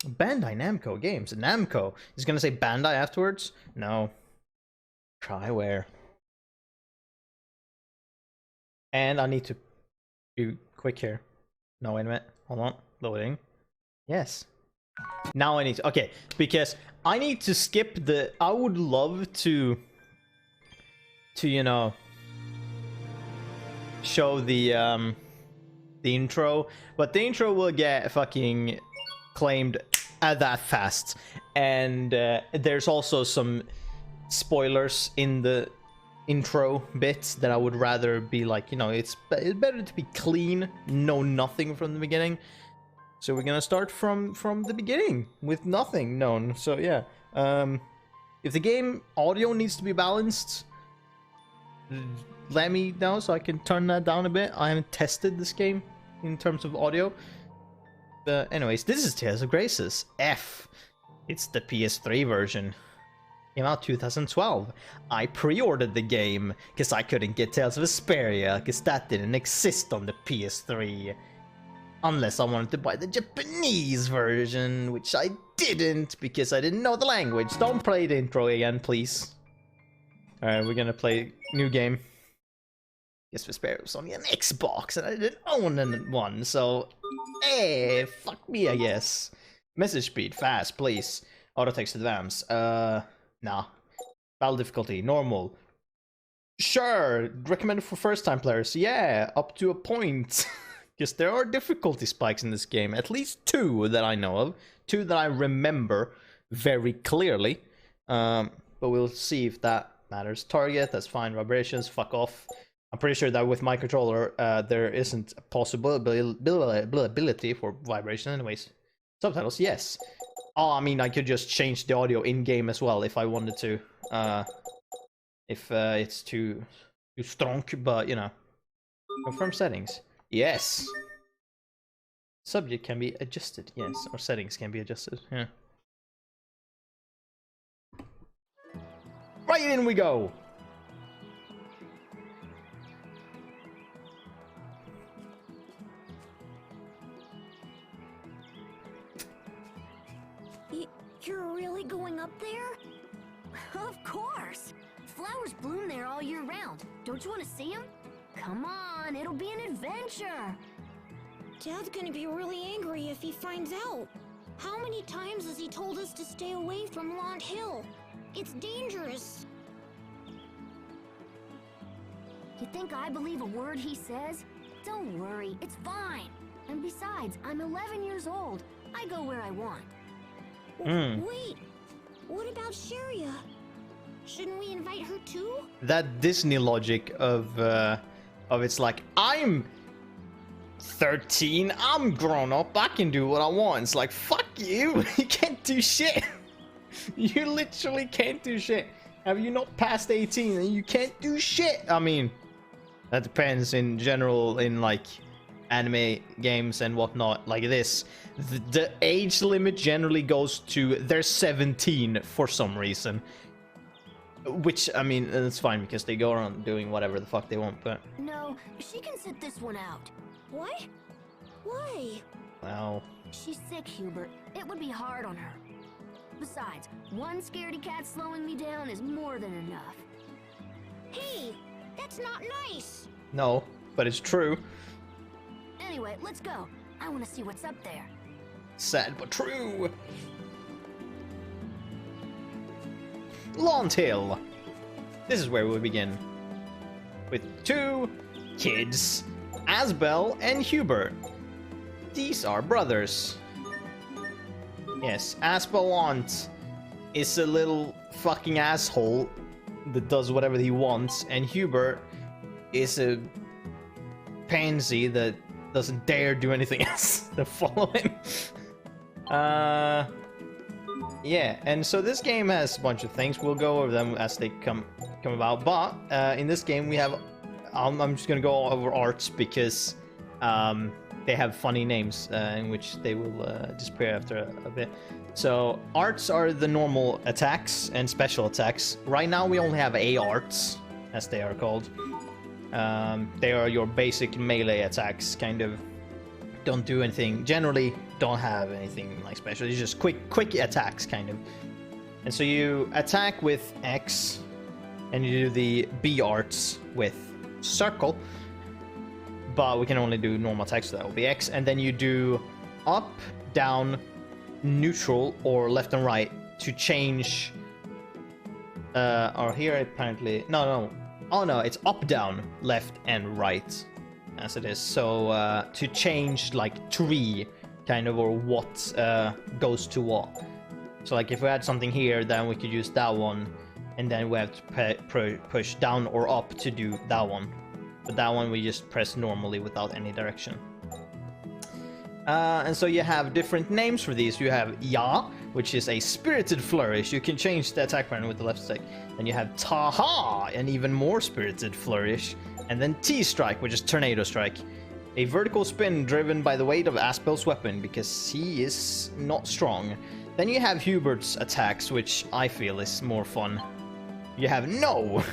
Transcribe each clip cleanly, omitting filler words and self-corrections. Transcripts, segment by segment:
Bandai Namco Games. Namco is gonna say Bandai afterwards? No. Try where. And I need to be quick here. No, wait a minute. Hold on. Loading. Yes. Now I need to... Okay, because I need to skip the... I would love to you know, show the intro, but the intro will get fucking claimed that fast. And there's also some spoilers in the intro bits that I would rather be like, you know, it's better to be clean, know nothing from the beginning. So we're gonna start from the beginning with nothing known. So yeah, if the game audio needs to be balanced, let me know so I can turn that down a bit. I haven't tested this game in terms of audio. But anyways, this is Tales of Graces F. It's the PS3 version. Came out 2012. I pre-ordered the game because I couldn't get Tales of Vesperia because that didn't exist on the PS3. Unless I wanted to buy the Japanese version, which I didn't because I didn't know the language. Don't play the intro again, please. Alright, we're gonna play new game. Guess Vesperia was only an Xbox and I didn't own one, so... Hey, fuck me, I guess. Message speed, fast, please. Auto text advance. Nah. Battle difficulty, normal. Sure, recommended for first time players. Yeah, up to a point. Because there are difficulty spikes in this game. At least 2 that I know of. 2 that I remember very clearly. But we'll see if that matters. Target, that's fine. Vibrations, fuck off. I'm pretty sure that with my controller, there isn't a possibility for vibration anyways. Subtitles, yes. Oh, I mean, I could just change the audio in-game as well if I wanted to. If it's too strong, but, you know. Confirm settings. Yes. Subject can be adjusted, yes. Or settings can be adjusted, yeah. Right in we go! You're really going up there? Of course! Flowers bloom there all year round. Don't you want to see them? Come on, it'll be an adventure! Dad's gonna be really angry if he finds out. How many times has he told us to stay away from Lont Hill? It's dangerous. You think I believe a word he says? Don't worry, it's fine. And besides, I'm 11 years old. I go where I want. Wait, what about Sharia? Shouldn't we invite her too? That Disney logic of it's like, I'm 13, I'm grown up, I can do what I want. It's like, fuck you, you can't do shit. You literally can't do shit. Have you not passed 18 and you can't do shit? I mean, that depends in general in like anime games and whatnot like this. The age limit generally goes to they're 17 for some reason. Which, I mean, it's fine because they go around doing whatever the fuck they want, but... No, she can sit this one out. What? Why? Well... She's sick, Hubert. It would be hard on her. Besides, one scaredy cat slowing me down is more than enough. Hey, that's not nice. No, but it's true. Anyway, let's go. I want to see what's up there. Sad but true. Lont Hill. This is where we begin. With 2 kids, Asbel and Hubert. These are brothers. Yes, Asbelant is a little fucking asshole that does whatever he wants, and Hubert is a pansy that doesn't dare do anything else to follow him. Yeah, and so this game has a bunch of things. We'll go over them as they come about. But in this game we have, I'm just gonna go over arts because they have funny names in which they will disappear after a bit. So arts are the normal attacks and special attacks. Right now we only have A arts, as they are called. They are your basic melee attacks, kind of don't do anything, generally don't have anything like special. It's just quick attacks, kind of. And so you attack with X, and you do the B arts with circle. But we can only do normal attacks, so that will be X. And then you do up, down, neutral, or left and right to change. Or here apparently, no. Oh no, it's up, down, left, and right, as it is. So to change like tree, kind of, or what goes to what. So like if we had something here, then we could use that one, and then we have to push down or up to do that one. But that one we just press normally without any direction. And so you have different names for these. You have Ya, which is a spirited flourish. You can change the attack pattern with the left stick. Then you have Taha, an even more spirited flourish. And then T-strike, which is tornado strike. A vertical spin driven by the weight of Aspel's weapon, because he is not strong. Then you have Hubert's attacks, which I feel is more fun. You have No,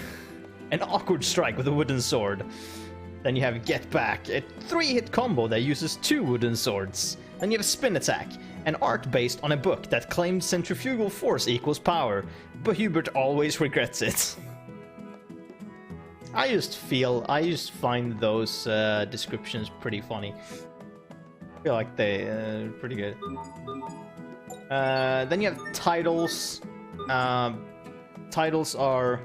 an awkward strike with a wooden sword. Then you have Get Back, a 3-hit combo that uses 2 wooden swords. Then you have Spin Attack, an art based on a book that claims centrifugal force equals power, but Hubert always regrets it. I just find those descriptions pretty funny. I feel like they're pretty good. Then you have titles. Titles are...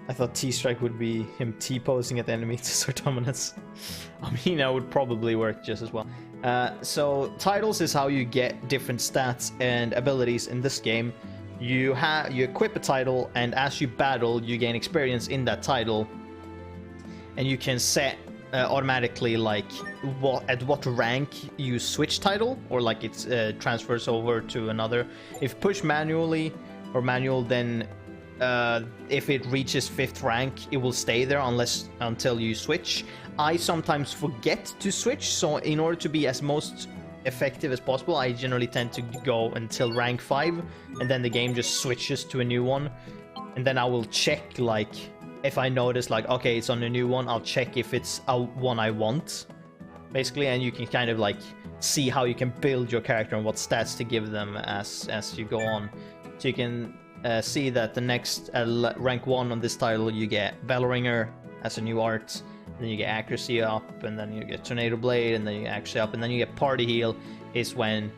I thought T-strike would be him T-posing at the enemy to assert dominance. I mean, that would probably work just as well. So titles is how you get different stats and abilities in this game. You equip a title, and as you battle, you gain experience in that title, and you can set automatically like at what rank you switch title, or like it transfers over to another. If push manually or manual, then if it reaches 5th rank, it will stay there until you switch. I sometimes forget to switch, so in order to be as most effective as possible, I generally tend to go until rank 5, and then the game just switches to a new one. And then I will check, like, if I notice, like, okay, it's on a new one, I'll check if it's a one I want, basically, and you can kind of, like, see how you can build your character and what stats to give them as you go on. So you can see that the next rank 1 on this title, you get Bellringer as a new art, then you get accuracy up, and then you get tornado blade, and then you get accuracy up, and then you get party heal is when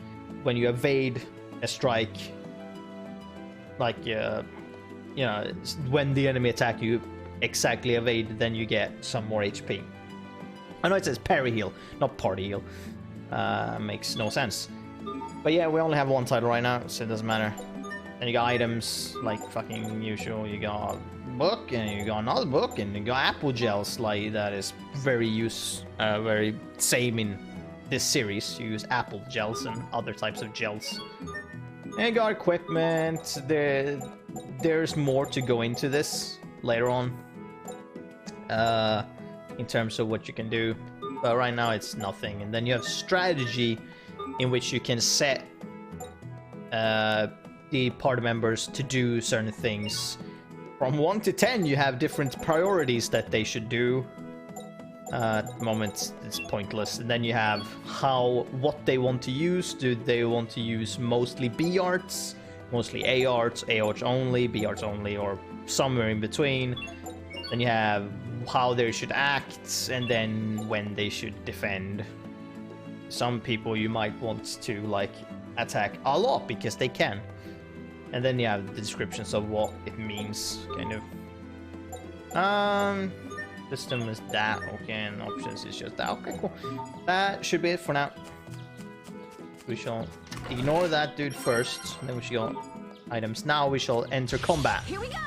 you evade a strike, like you know, when the enemy attack you exactly evade, then you get some more HP. I know it says parry heal, not party heal. Makes no sense. But yeah, we only have one title right now, so it doesn't matter. And you got items like fucking usual. You got a book, and you got another book, and you got apple gels. Like that is very same in this series. You use apple gels and other types of gels. And you got equipment. There's more to go into this later on. In terms of what you can do, but right now it's nothing. And then you have strategy, in which you can set the party members to do certain things. From 1 to 10, you have different priorities that they should do. At the moment, it's pointless. And then you have what they want to use. Do they want to use mostly B arts, mostly A arts only, B arts only, or somewhere in between? Then you have how they should act, and then when they should defend. Some people you might want to like attack a lot because they can. And then you have the descriptions of what it means, kind of. System is that, okay, and options is just that. Okay, cool. That should be it for now. We shall ignore that dude first, then we shall go items. Now we shall enter combat. Here we go.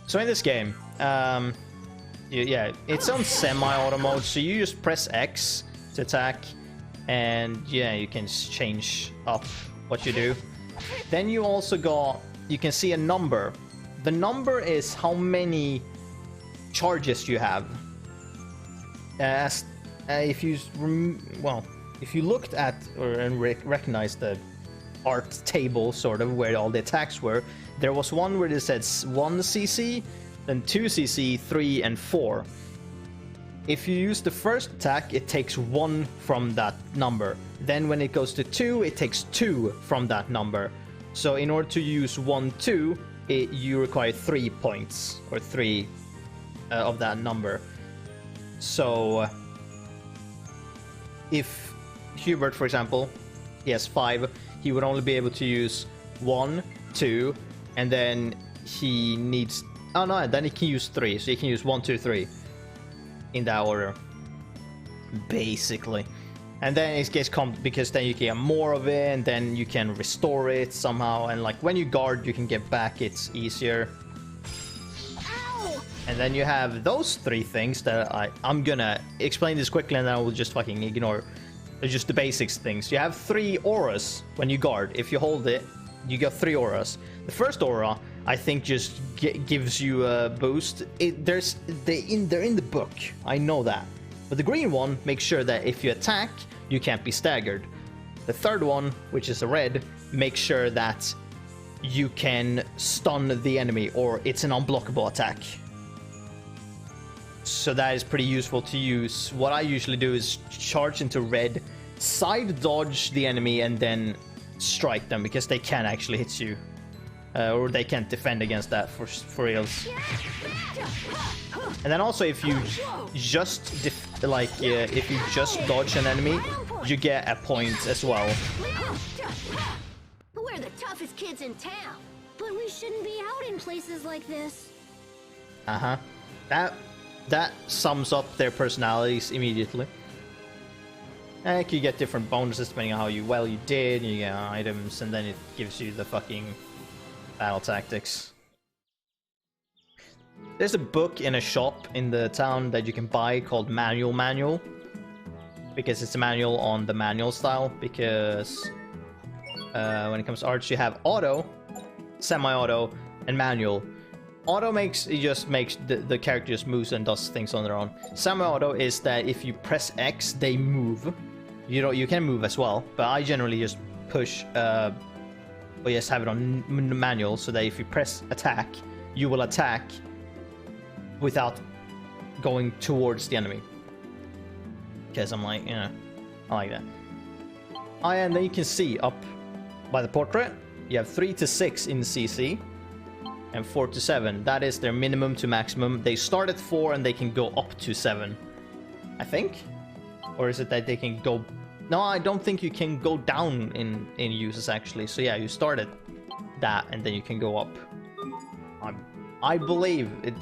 So in this game, yeah, it's on semi-auto mode, so you just press X to attack, and yeah, you can change up what you do. Then you also you can see a number. The number is how many charges you have. If you looked at and recognized the art table, sort of, where all the attacks were, there was one where it said 1 CC, then 2 CC, 3, and 4. If you use the first attack, it takes 1 from that number. Then when it goes to 2, it takes 2 from that number. So in order to use 1, 2, you require 3 points, or 3 of that number. So if Hubert, for example, he has 5, he would only be able to use 1, 2, and then he needs... Oh no, then he can use 3, so he can use 1, 2, 3 in that order, basically. And then it gets because then you can get more of it, and then you can restore it somehow, and like when you guard you can get back, it's easier. Ow! And then you have those 3 things that I'm gonna explain this quickly, and then I will just fucking ignore. They're just the basics things. You have 3 auras when you guard. If you hold it, you get 3 auras. The first aura, I think, just gives you a boost. They're in the book. I know that. But the green one makes sure that if you attack, you can't be staggered. The third one, which is a red, makes sure that you can stun the enemy, or it's an unblockable attack. So that is pretty useful to use. What I usually do is charge into red, side dodge the enemy, and then strike them, because they can actually hit you. Or they can't defend against that for reals. And then also, if you just if you just dodge an enemy, you get a point as well. We're the toughest kids in town. But we shouldn't be out in places like this. Uh-huh. That sums up their personalities immediately. And you get different bonuses depending on how well you did, you get items, and then it gives you the fucking battle tactics. There's a book in a shop in the town that you can buy called Manual, because it's a manual on the manual style, because when it comes to arts you have auto, semi-auto, and manual. Auto just makes the character just moves and does things on their own. Semi-auto is that if you press X, they move. You can move as well, but I generally just push but just have it on manual, so that if you press attack, you will attack without going towards the enemy. Because I'm like, I like that. Oh yeah, and then you can see up by the portrait, you have 3 to 6 in CC, and 4 to 7. That is their minimum to maximum. They start at 4 and they can go up to 7, I think. Or is it that they can go... No, I don't think you can go down in uses, actually. So yeah, you start at that and then you can go up. I believe it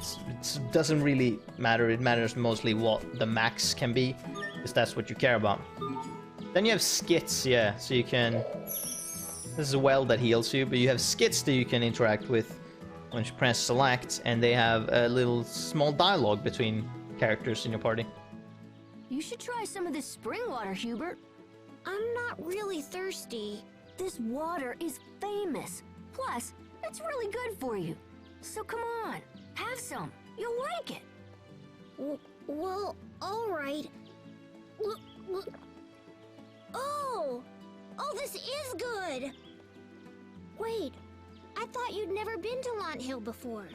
doesn't really matter. It matters mostly what the max can be, because that's what you care about. Then you have skits, yeah. So you can... This is a well that heals you, but you have skits that you can interact with when you press select, and they have a little small dialogue between characters in your party. You should try some of this spring water, Hubert. I'm not really thirsty. This water is famous. Plus, it's really good for you. So come on, have some. You'll like it. Well, all right. Oh! Oh, this is good! Wait, I thought you'd never been to Launt Hill before.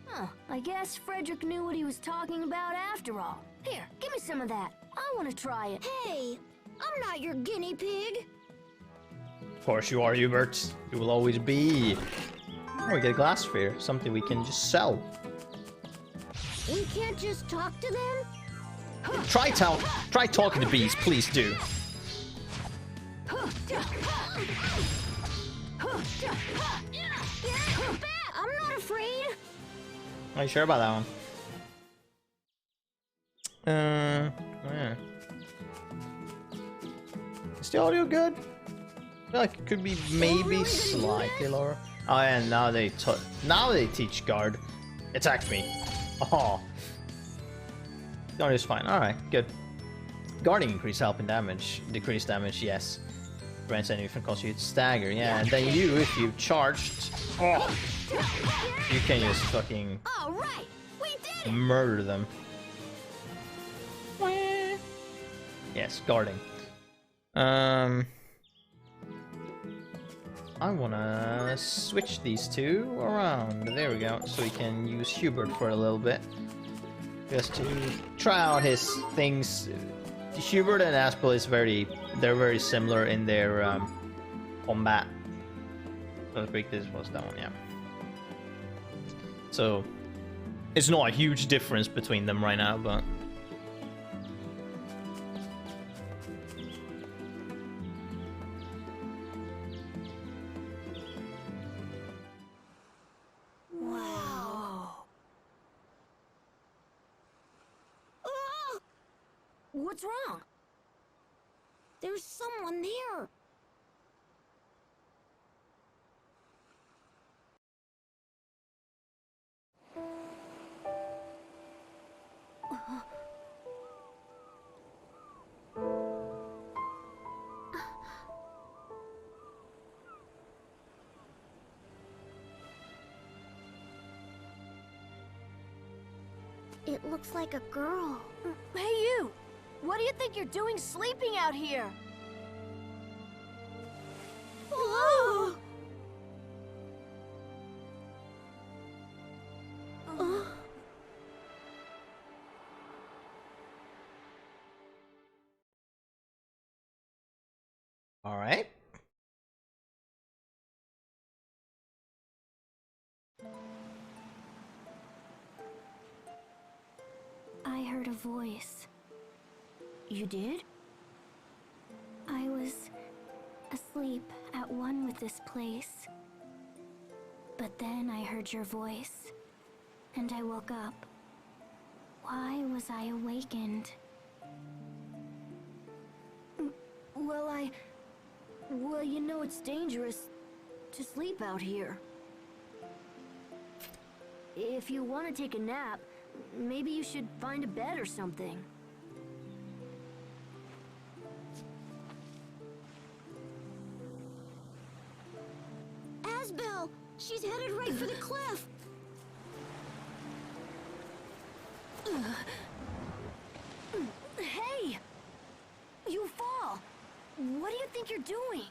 Huh, I guess Frederick knew what he was talking about after all. Here, give me some of that. I want to try it. Hey, I'm not your guinea pig. Of course you are, Hubert. You will always be. Oh, we get a glass sphere. Something we can just sell. We can't just talk to them? Try talking to bees, please do. I'm not afraid. Are you sure about that one? Yeah. Is the audio good? I feel like it could be maybe slightly lower. Oh yeah, now they teach guard. Attack me. Oh. The audio is fine. Alright, good. Guarding increase help in damage. Decrease damage, yes. Prevents enemy from causing you to stagger, yeah. And then you, if you've charged, you can just fucking All right, we did it. murder them. Yes, guarding. I wanna switch these two around. There we go. So we can use Hubert for a little bit. just to try out his things. Hubert and Aspel they're very similar in their combat. Let's break this was down, yeah. So it's not a huge difference between them right now, but Wow. Ah! What's wrong? There's someone there. It looks like a girl. Hey, you! What do you think you're doing sleeping out here? Oh! all right. I heard a voice. You did? I was asleep at one with this place. But then I heard your voice, and I woke up. Why was I awakened? Well, you know it's dangerous to sleep out here. If you want to take a nap, maybe you should find a bed or something. Asbel! She's headed right for the cliff! Hey! You fall! What do you think you're doing?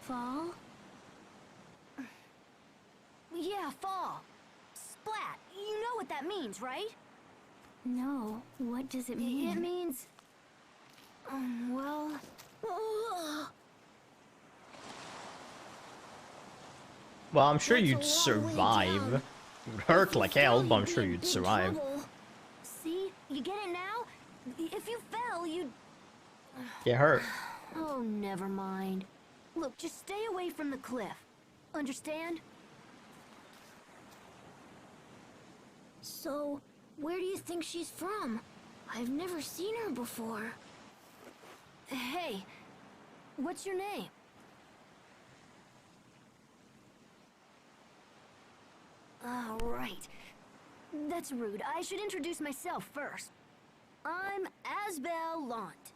Fall? Yeah, fall. Splat. You know what that means, right? No. What does it mean? It means... well... Well, I'm sure That's a you'd long way survive. down. It would hurt like hell, but I'm You'd sure be in you'd big survive. trouble. See? You get it now? If you fell, you'd... Get hurt. Oh, never mind. Look, just stay away from the cliff. Understand? So, where do you think she's from? I've never seen her before. Hey, what's your name? All right. That's rude. I should introduce myself first. I'm Asbel Lant.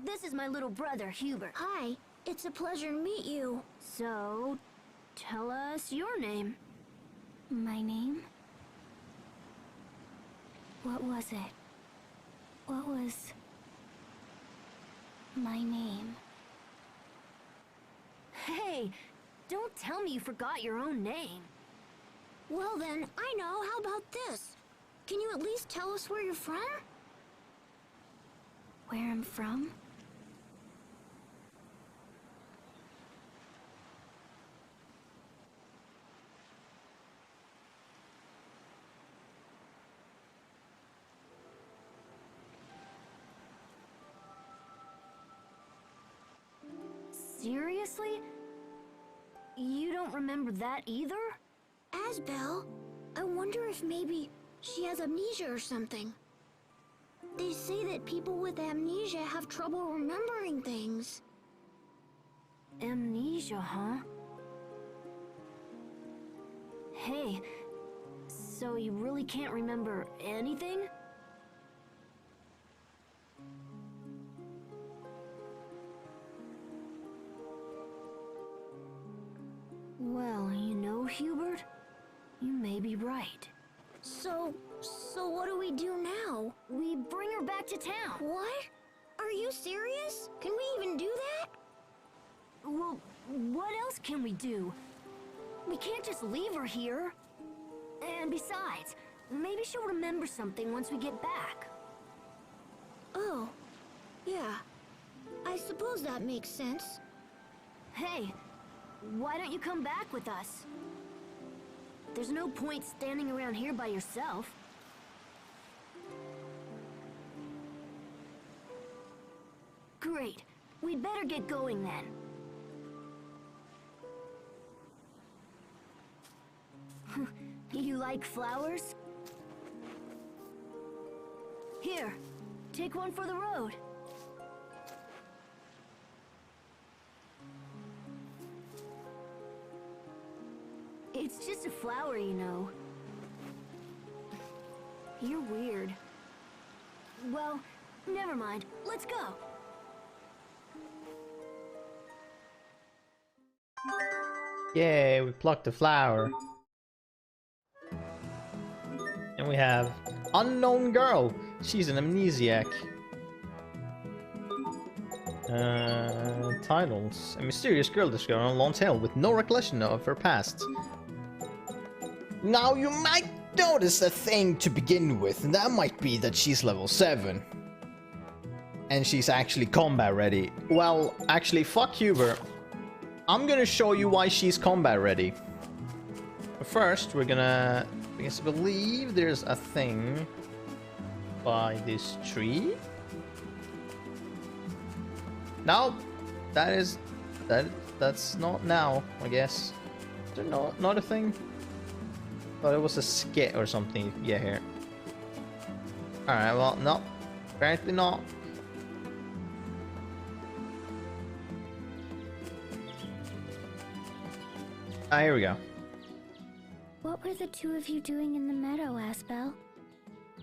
This is my little brother, Hubert. Hi, it's a pleasure to meet you. So, tell us your name. My name? What was it? What was my name? Hey, don't tell me you forgot your own name. Well then, I know. How about this? Can you at least tell us where you're from? Where I'm from? Seriously? You don't remember that either? Asbel, I wonder if maybe she has amnesia or something. They say that people with amnesia have trouble remembering things. Amnesia, huh? Hey, so you really can't remember anything? Well, you know, Hubert, you may be right. So what do we do now? We bring her back to town. What? Are you serious? Can we even do that? Well, what else can we do? We can't just leave her here. And besides, Maybe she'll remember something once we get back. Oh, yeah. I suppose that makes sense. Hey, why don't you come back with us? There's no point standing around here by yourself. Great. We'd better get going then. You like flowers? Here, take one for the road. It's just a flower, you know. You're weird. Well, never mind. Let's go. Yay, we plucked the flower. And we have Unknown Girl. She's an amnesiac. Titles. A mysterious girl discovered on a long tail with no recollection of her past. Now you might notice a thing to begin with, and that might be that she's level 7. And she's actually combat ready. Well, actually, fuck Huber. I'm gonna show you why she's combat ready. But first, we're gonna... I guess I believe there's a thing by this tree. No, that's not now, I guess. Is there not a thing? Thought it was a skit or something. Yeah, here. Alright, well, no. Apparently not. Ah, here we go. What were the two of you doing in the meadow, Aspel?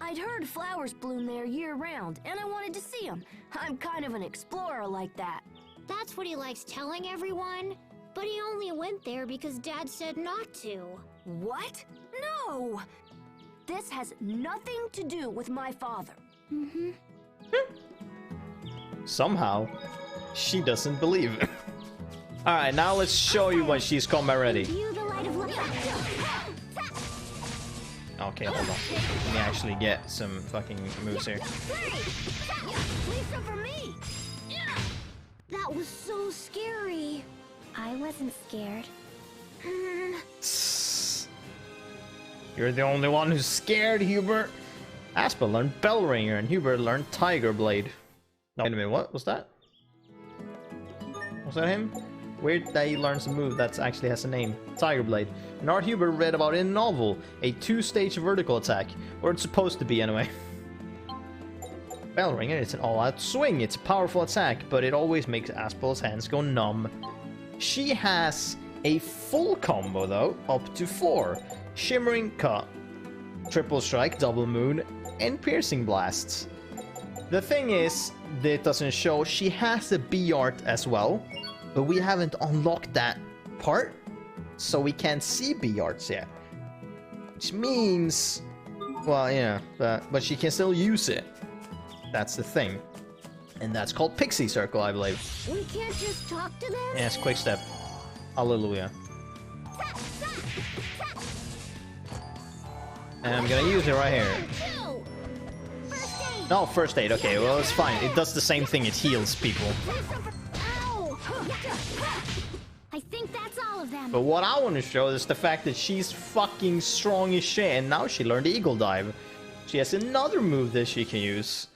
I'd heard flowers bloom there year-round, and I wanted to see them. I'm kind of an explorer like that. That's what he likes telling everyone. But he only went there because Dad said not to. What? No! This has nothing to do with my father. Mm-hmm. Somehow, she doesn't believe it. Alright, now let's show you when she's combat ready. You the light of Okay, hold on. Let me actually get some fucking moves here. Leave some for me! That was so scary. I wasn't scared. You're the only one who's scared, Hubert. Aspel learned Bell Ringer and Hubert learned Tiger Blade. No, wait a minute, what was that? Was that him? Weird that he learns a move that actually has a name. Tiger Blade. And Art Hubert read about it in a novel. A 2-stage vertical attack. Or it's supposed to be anyway. Bell Ringer, it's an all-out swing. It's a powerful attack, but it always makes Aspel's hands go numb. She has a full combo though, up to 4. Shimmering Cut, Triple Strike, Double Moon, and Piercing Blasts. The thing is, it doesn't show, she has a B-Art as well, but we haven't unlocked that part, so we can't see B-Arts yet. Which means, well, yeah, but she can still use it. That's the thing. And that's called Pixie Circle, I believe. We can't just talk to them? Yes, quick step. Hallelujah. And I'm gonna use it right here. No, first aid. Okay, well, it's fine. It does the same thing. It heals people. I think that's all of them. But what I want to show is the fact that she's fucking strong as shit, and now she learned Eagle Dive. She has another move that she can use.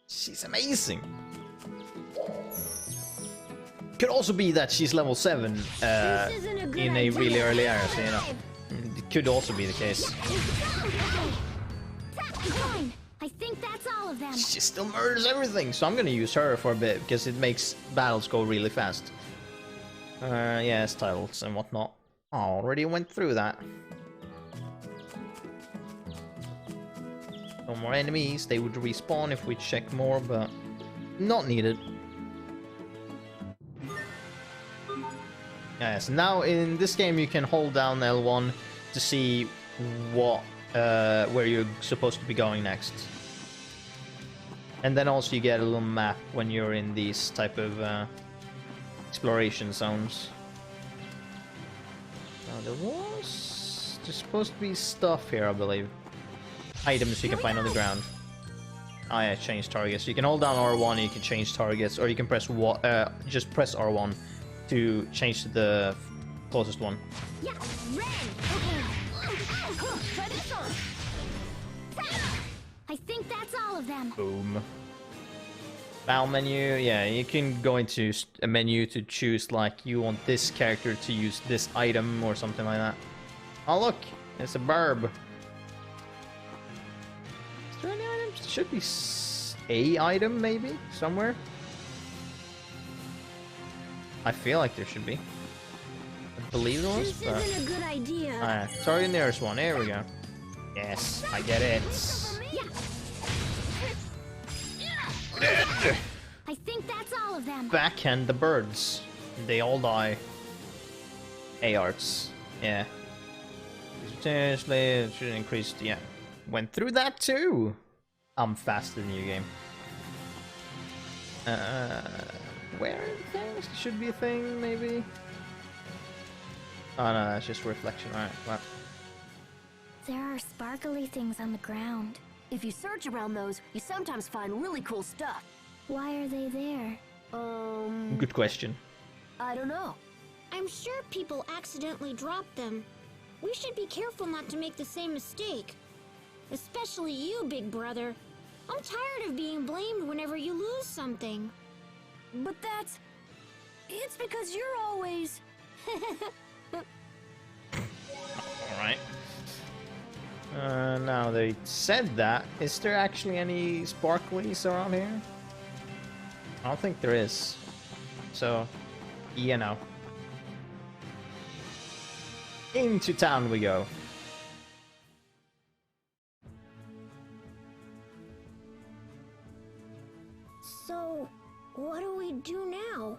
She's amazing. Could also be that she's level 7 in a really early area, so you know. It could also be the case. Fine. I think that's all of them. She still murders everything, so I'm gonna use her for a bit because it makes battles go really fast. Yes, titles and whatnot. Already went through that. No more enemies. They would respawn if we check more, but not needed. Yes, now in this game you can hold down L1 to see what where you're supposed to be going next. And then also you get a little map when you're in these type of exploration zones. Now there There's supposed to be stuff here, I believe. Items you can find on the ground. Oh yeah, change targets. You can hold down R1 and you can change targets, or you can press just press R1 to change to the closest one. Yeah, Ren! Try this on! I think that's all of them. Boom. File menu, yeah, you can go into a menu to choose, like, you want this character to use this item or something like that. Oh look, it's a burb. Is there any items? Should be a item, maybe, somewhere. I feel like there should be. I believe there was, This but... isn't a good idea. Alright, sorry, the nearest one. Here we go. Yes, I get it. I think that's all of them. Backhand the birds. They all die. A-arts. Yeah. Potentially, it should increase. Yeah. Went through that too. I'm faster than you, game. Where are the things? Should be a thing, maybe? Oh no, that's just reflection. Alright, well. There are sparkly things on the ground. If you search around those, you sometimes find really cool stuff. Why are they there? Good question. I don't know. I'm sure people accidentally drop them. We should be careful not to make the same mistake. Especially you, big brother. I'm tired of being blamed whenever you lose something. But it's because you're always... Alright. Now they said that. Is there actually any sparklies around here? I don't think there is. So, you know. Into town we go. So, what do we do now?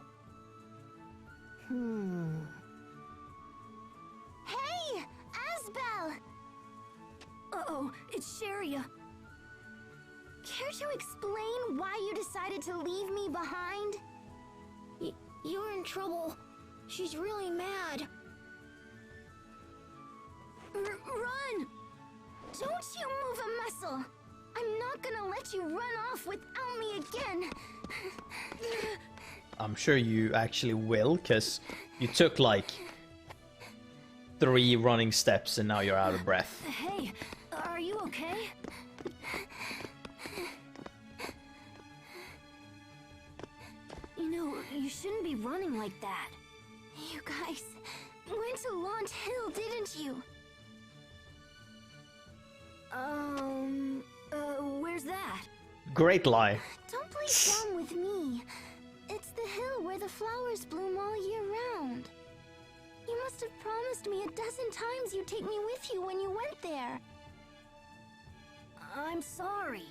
Hey! Asbel! Uh-oh, it's Sharia. Care to explain why you decided to leave me behind? You're in trouble. She's really mad. Run! Don't you move a muscle! I'm not gonna let you run off without me again! I'm sure you actually will, because you took like 3 running steps and now you're out of breath. Hey, are you okay? You know, you shouldn't be running like that. You guys went to Launch Hill, didn't you? Where's that? Great lie. Don't play dumb with me. It's the hill where the flowers bloom all year round. You must have promised me 12 times you'd take me with you when you went there. I'm sorry.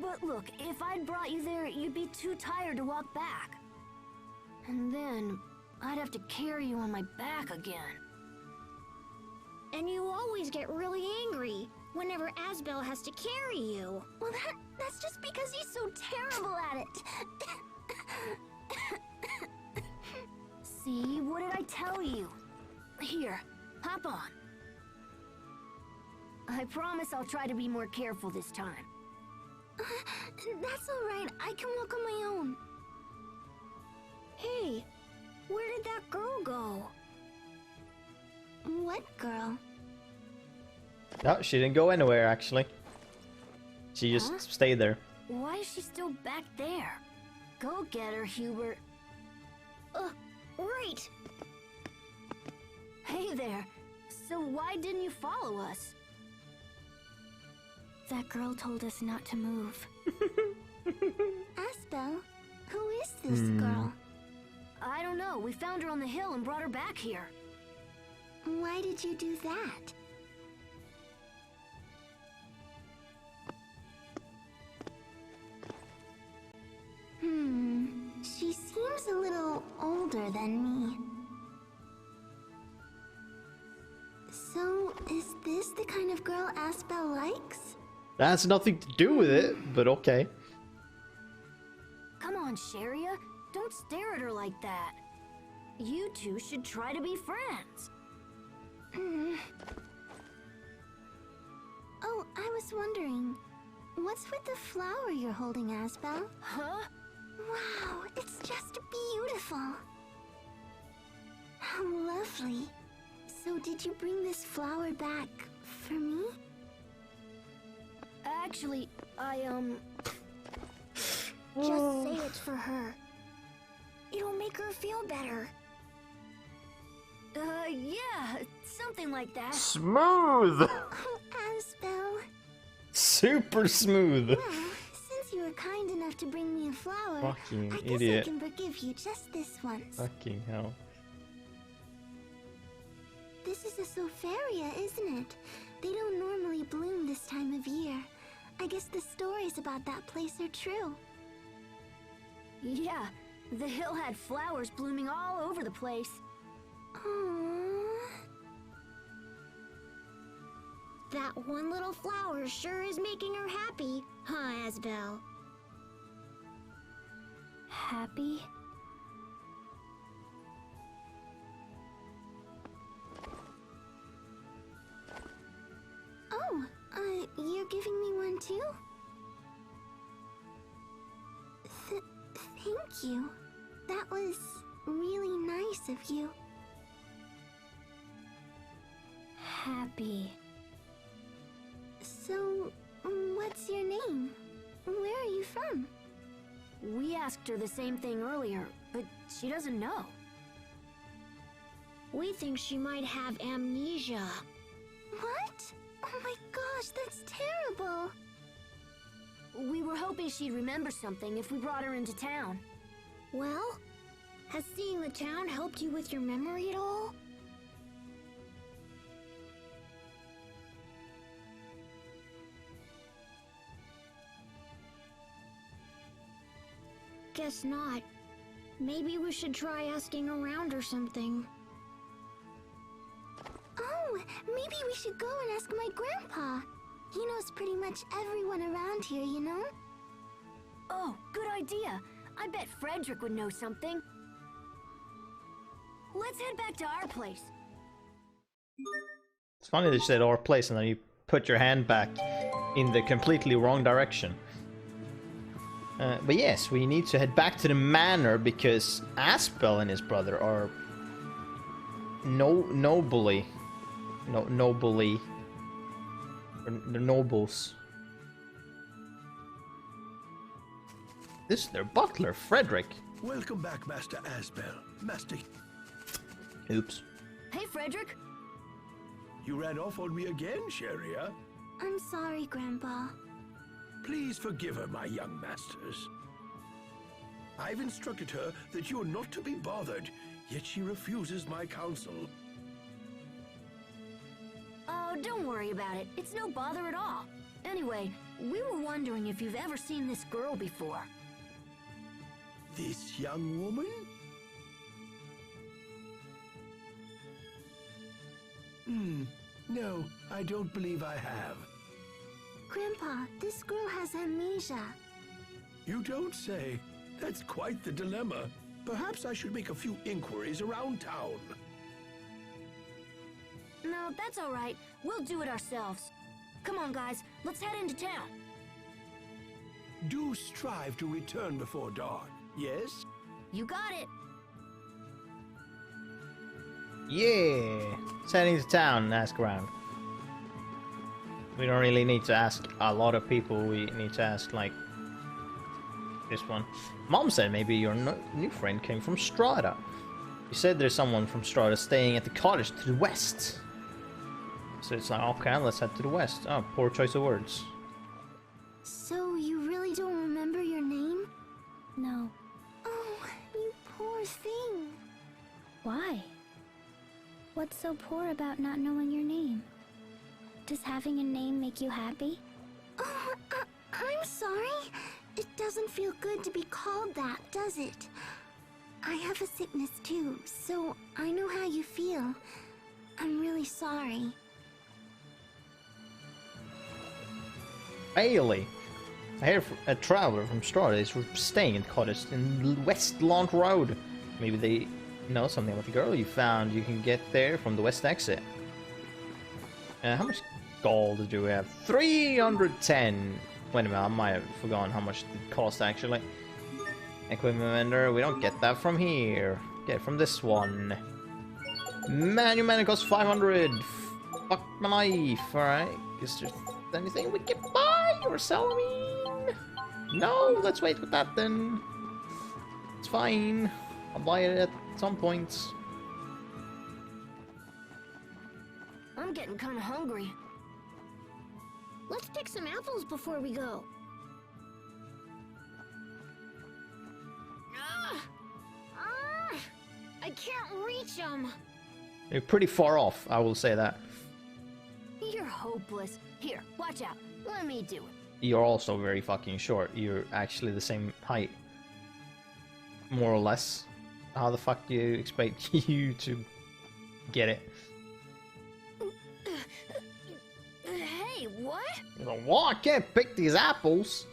But look, if I'd brought you there, you'd be too tired to walk back. And then, I'd have to carry you on my back again. And you always get really angry whenever Asbel has to carry you. Well, that's just because he's so terrible at it. See, what did I tell you? Here, hop on. I promise I'll try to be more careful this time. That's all right. I can walk on my own. Hey, where did that girl go? What girl? No, she didn't go anywhere actually. She just stayed there. Why is she still back there? Go get her, Hubert. Right. Hey there. So why didn't you follow us? That girl told us not to move. Asbel, who is this girl? I don't know. We found her on the hill and brought her back here. Why did you do that? She seems a little older than me. So, is this the kind of girl Asbel likes? That has nothing to do with it, but okay. Come on, Sharia. Don't stare at her like that. You two should try to be friends. Oh, I was wondering, what's with the flower you're holding, Asbel? Huh? Wow, it's just beautiful. How lovely. So did you bring this flower back for me? Actually, Just say it's for her. It'll make her feel better. yeah, something like that. Smooth! Oh, Asbel. Super smooth! Well, since you were kind enough to bring me a flower, Fucking I guess idiot. I can forgive you just this once. Fucking hell. This is a Sofaria, isn't it? They don't normally bloom this time of year. I guess the stories about that place are true. Yeah, the hill had flowers blooming all over the place. Aww. That one little flower sure is making her happy, huh, Asbel? Happy? Oh, you're giving me one too? Thank you. That was really nice of you. Happy. So, what's your name? Where are you from? We asked her the same thing earlier, but she doesn't know. We think she might have amnesia. What? Oh my gosh, that's terrible. We were hoping she'd remember something if we brought her into town. Well, has seeing the town helped you with your memory at all? Guess not. Maybe we should try asking around or something. Oh, maybe we should go and ask my grandpa. He knows pretty much everyone around here, you know? Oh, good idea. I bet Frederick would know something. Let's head back to our place. It's funny that you said our place and then you put your hand back in the completely wrong direction. But yes, we need to head back to the manor because Asbel and his brother are nobly. They're nobles. This is their butler, Frederick. Welcome back, Master Asbel. Master... Oops. Hey, Frederick. You ran off on me again, Sheria? I'm sorry, Grandpa. Please forgive her, my young masters. I've instructed her that you're not to be bothered, yet she refuses my counsel. Oh, don't worry about it. It's no bother at all. Anyway, we were wondering if you've ever seen this girl before. This young woman? No, I don't believe I have. Grandpa, this girl has amnesia. You don't say. That's quite the dilemma. Perhaps I should make a few inquiries around town. No, that's all right. We'll do it ourselves. Come on, guys. Let's head into town. Do strive to return before dark, yes? You got it. Yeah! Let's head into town and ask around. We don't really need to ask a lot of people. We need to ask, like, this one. Mom said maybe your new friend came from Strata. You said there's someone from Strata staying at the cottage to the west. So it's like, okay, let's head to the west. Oh, poor choice of words. So you really don't remember your name? No. Oh, you poor thing. Why? What's so poor about not knowing your name? Does having a name make you happy? Oh, I'm sorry. It doesn't feel good to be called that, does it? I have a sickness too, so I know how you feel. I'm really sorry. Bailey. I hear a traveler from Strata is staying in the cottage in West Lawn Road. Maybe they know something about the girl you found. You can get there from the west exit. How much gold do we have? 310. Wait a minute, I might have forgotten how much it cost actually. Equipment vendor, we don't get that from here. Get it from this one. Manual costs 500. Fuck my life. Alright. Is there anything we can buy or sell? I mean, no, let's wait with that then. It's fine. I'll buy it at some point. I'm getting kind of hungry. Let's pick some apples before we go. I can't reach them. You're pretty far off, I will say that. You're hopeless. Here, watch out. Let me do it. You're also very fucking short. You're actually the same height. More or less. How the fuck do you expect you to get it? Hey, what? You're like, what? I can't pick these apples.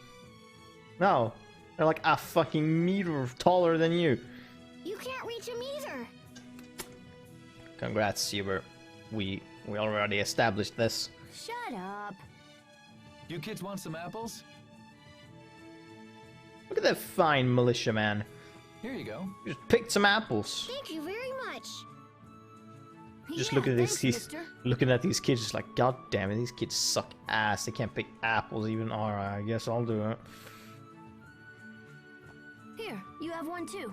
No. They're like a fucking meter taller than you. You can't reach them either. Congrats, Hubert. We already established this. Shut up. You kids want some apples? Look at that fine militia man. Here you go. Just picked some apples. Thank you very much. Just Yeah, looking at thanks, these mister. looking at these kids, just like, god damn it, these kids suck ass. They can't pick apples even. Alright, I guess I'll do it. Here, you have one too.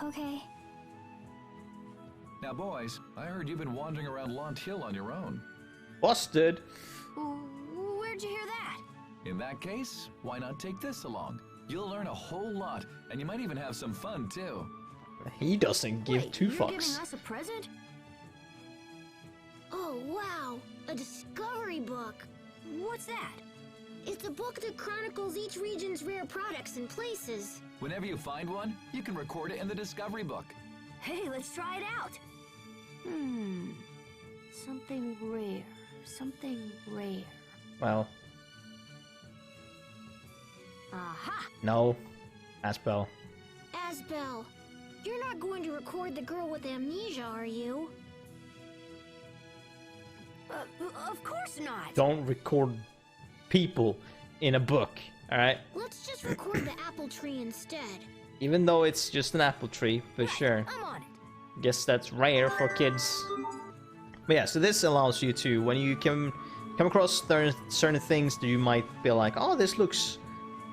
Okay. Now, boys, I heard you've been wandering around Launt Hill on your own. Busted. Where'd you hear that? In that case, why not take this along? You'll learn a whole lot, and you might even have some fun, too. He doesn't give Wait, two you're fucks. giving us a present? Oh, wow. A discovery book. What's that? It's a book that chronicles each region's rare products and places. Whenever you find one, you can record it in the discovery book. Hey, let's try it out. Something rare. Something rare. Well, Aha! no. Aspel. Asbel, you're not going to record the girl with amnesia, are you? Of course not. Don't record people in a book, alright? Let's just record the apple tree instead. Even though it's just an apple tree, but sure. I'm on it. Guess that's rare for kids. But yeah, so this allows you to, when you come across certain things that you might be like, oh, this looks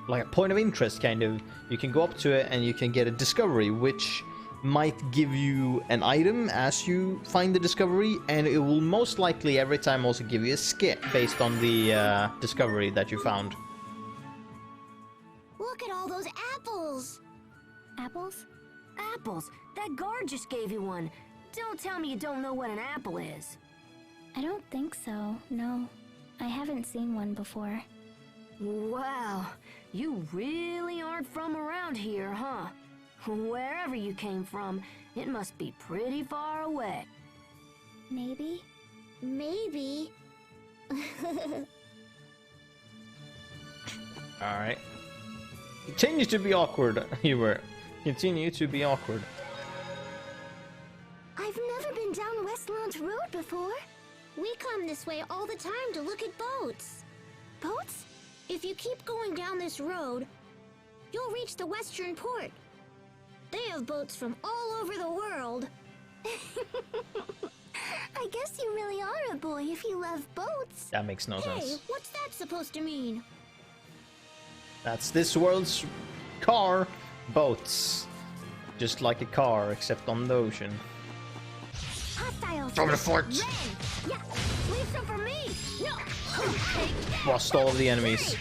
like a point of interest, kind of. You can go up to it and you can get a discovery, which might give you an item as you find the discovery, and it will most likely every time also give you a skip based on the discovery that you found. Look at all those apples! Apples? Apples. That guard just gave you one. Don't tell me you don't know what an apple is. I don't think so, no. I haven't seen one before. Wow, you really aren't from around here, huh? Wherever you came from, it must be pretty far away. Maybe? Maybe. Alright. Continue to be awkward, Hubert. Continue to be awkward. I've never been down Westlawn Road before. We come this way all the time to look at boats. Boats? If you keep going down this road, you'll reach the western port. They have boats from all over the world. I guess you really are a boy if you love boats. That makes no Hey, sense. what's that supposed to mean? That's this world's car. Boats. Just like a car, except on the ocean. Hostiles! Over the fort! Ren! Yeah, leave some for me! No! Lost all of the enemies.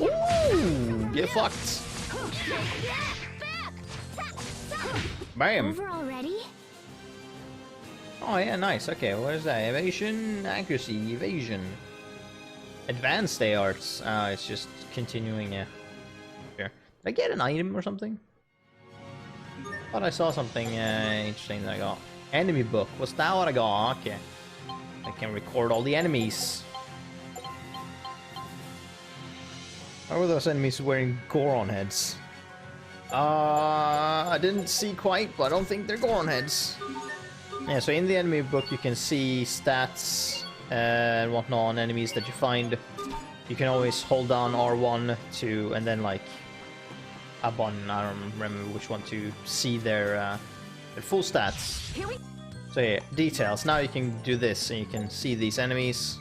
Ooh, get fucked. Bam. Over already? Oh yeah, nice. Okay, what is that? Evasion, accuracy, evasion. Advanced arts. It's just continuing, yeah. Sure. Did I get an item or something? Thought I saw something interesting that I got. Enemy book. Was that what I got? Okay. I can record all the enemies. How were those enemies wearing Goron heads? I didn't see quite, but I don't think they're Goron heads. Yeah, so in the enemy book you can see stats and whatnot on enemies that you find. You can always hold down R1 to, and then like up on, I don't remember which one, to see their full stats. So yeah, details. Now you can do this and you can see these enemies.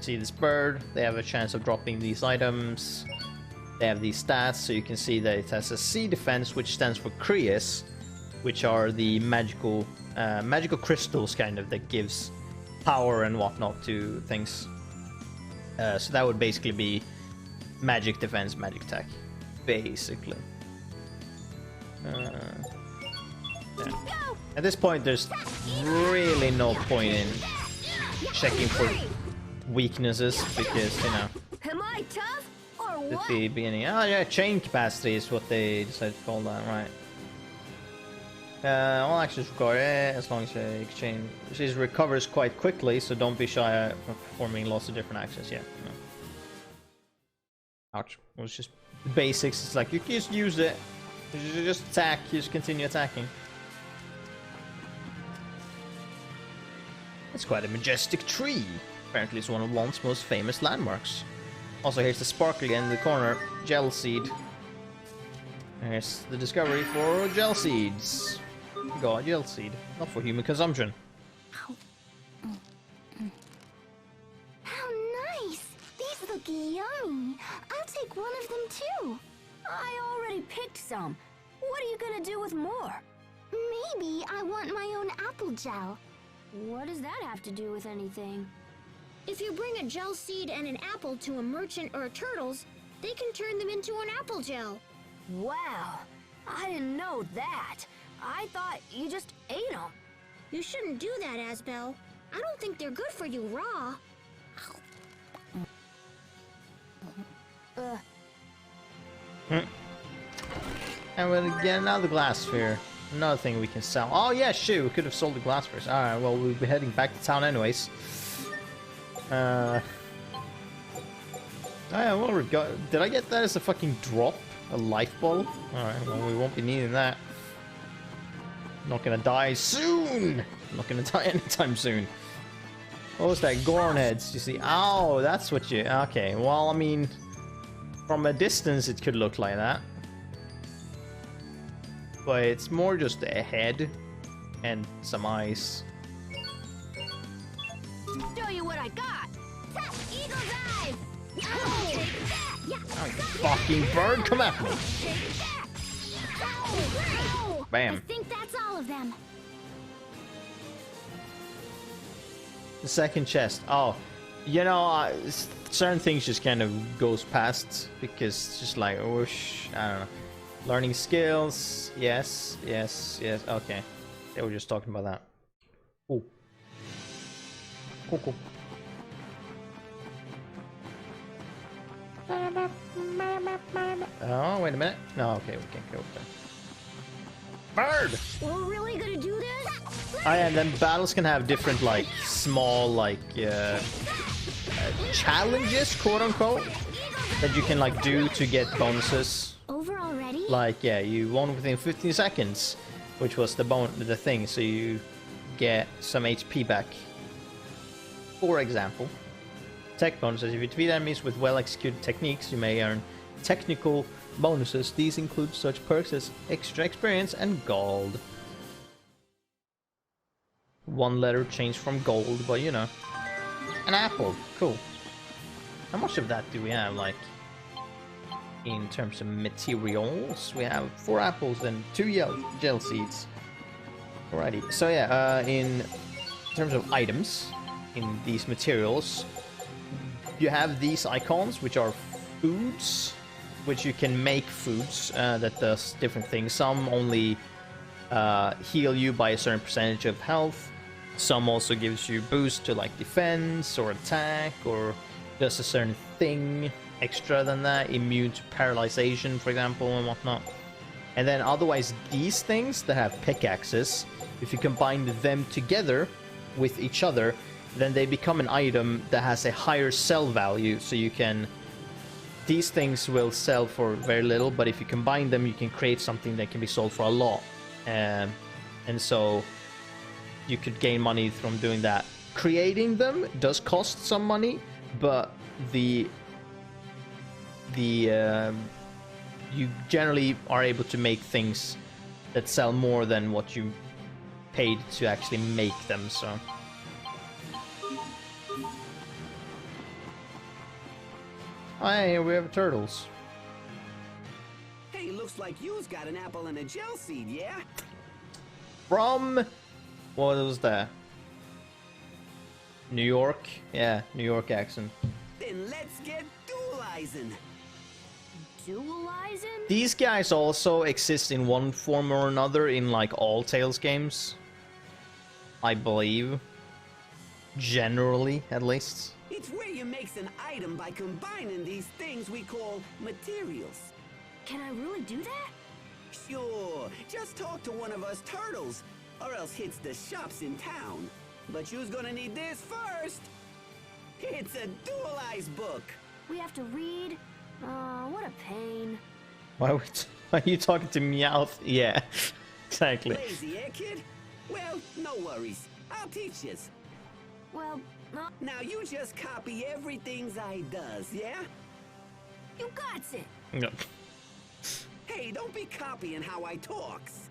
See this bird, they have a chance of dropping these items. They have these stats, so you can see that it has a C defense, which stands for Creus, which are the magical crystals, kind of, that gives power and whatnot to things. So that would basically be magic defense, magic attack, basically. Yeah. At this point, there's really no point in checking for weaknesses because, you know, Am I tough or at what? the beginning. Oh yeah, chain capacity is what they decided to call that, right? All actions required as long as exchange. She recovers quite quickly, so don't be shy of performing lots of different actions. Yeah. No. Ouch. It was just the basics. It's like you can just use it. You just attack. You just continue attacking. It's quite a majestic tree. Apparently, it's one of London's most famous landmarks. Also, here's the sparkly in the corner, gel seed. Here's the discovery for gel seeds. Got a gel seed, not for human consumption. How nice! These look yummy. I'll take one of them too. I already picked some. What are you gonna do with more? Maybe I want my own apple gel. What does that have to do with anything? If you bring a gel seed and an apple to a merchant or a turtles, they can turn them into an apple gel. Wow, I didn't know that. I thought you just ate them. You shouldn't do that, Asbel. I don't think they're good for you raw. And we'll get another glass sphere. Another thing we can sell. Oh yeah, shoot, we could have sold the glass spheres. Alright, well, we'll be heading back to town anyways. Oh yeah, well, did I get that as a fucking drop? A life ball? Alright, well, we won't be needing that. Not gonna die soon! Not gonna die anytime soon. What was that? Gorn heads, you see? Oh, that's what you... Okay, well, I mean... From a distance, it could look like that. But it's more just a head and some eyes. Show you what I got. Eagle dive! Oh, you fucking bird, come at me! I Bam. think that's all of them. The second chest. Oh, you know, certain things just kind of goes past because it's just like, whoosh, I don't know. Learning skills, yes, yes, yes. Okay, they were just talking about that. Cool. Cool, cool. Oh, wait a minute. No, okay, we can't go there. Bird! We're really gonna do this? Oh yeah, and then battles can have different, like, small, like, challenges, quote-unquote, that you can, like, do to get bonuses. Over already? Like, yeah, you won within 15 seconds, which was the thing, so you get some HP back. For example, tech bonuses. If you defeat enemies with well-executed techniques, you may earn technical bonuses. These include such perks as extra experience and gold. One letter changed from gold, but you know. An apple. Cool. How much of that do we have, like, in terms of materials? We have 4 apples and 2 gel seeds. Alrighty. So yeah, in terms of items, in these materials, you have these icons, which are foods, which you can make foods that does different things. Some only heal you by a certain percentage of health. Some also gives you boost to like defense or attack, or does a certain thing extra than that, immune to paralyzation, for example, and whatnot. And then otherwise, these things that have pickaxes, if you combine them together with each other, then they become an item that has a higher sell value. So you can... These things will sell for very little, but if you combine them, you can create something that can be sold for a lot. And so you could gain money from doing that. Creating them does cost some money, but you generally are able to make things that sell more than what you paid to actually make them, so. Oh, hey, here we have turtles. Hey, looks like you's got an apple and a gel seed, yeah? From... what was that? New York? Yeah, New York accent. Then let's get dualizing. Dualizing? These guys also exist in one form or another in like all Tales games. I believe. Generally, at least. It's where you makes an item by combining these things we call materials. Can I really do that? Sure, just talk to one of us turtles, or else hits the shops in town. But you's gonna need this first. It's a dualized book. We have to read? What a pain. Why are you talking to Meowth? Yeah, exactly. Lazy, eh, kid? Well, no worries. I'll teach yous. Well, Now you just copy everything I does, yeah? you got it. No. Hey, don't be copying how I talks.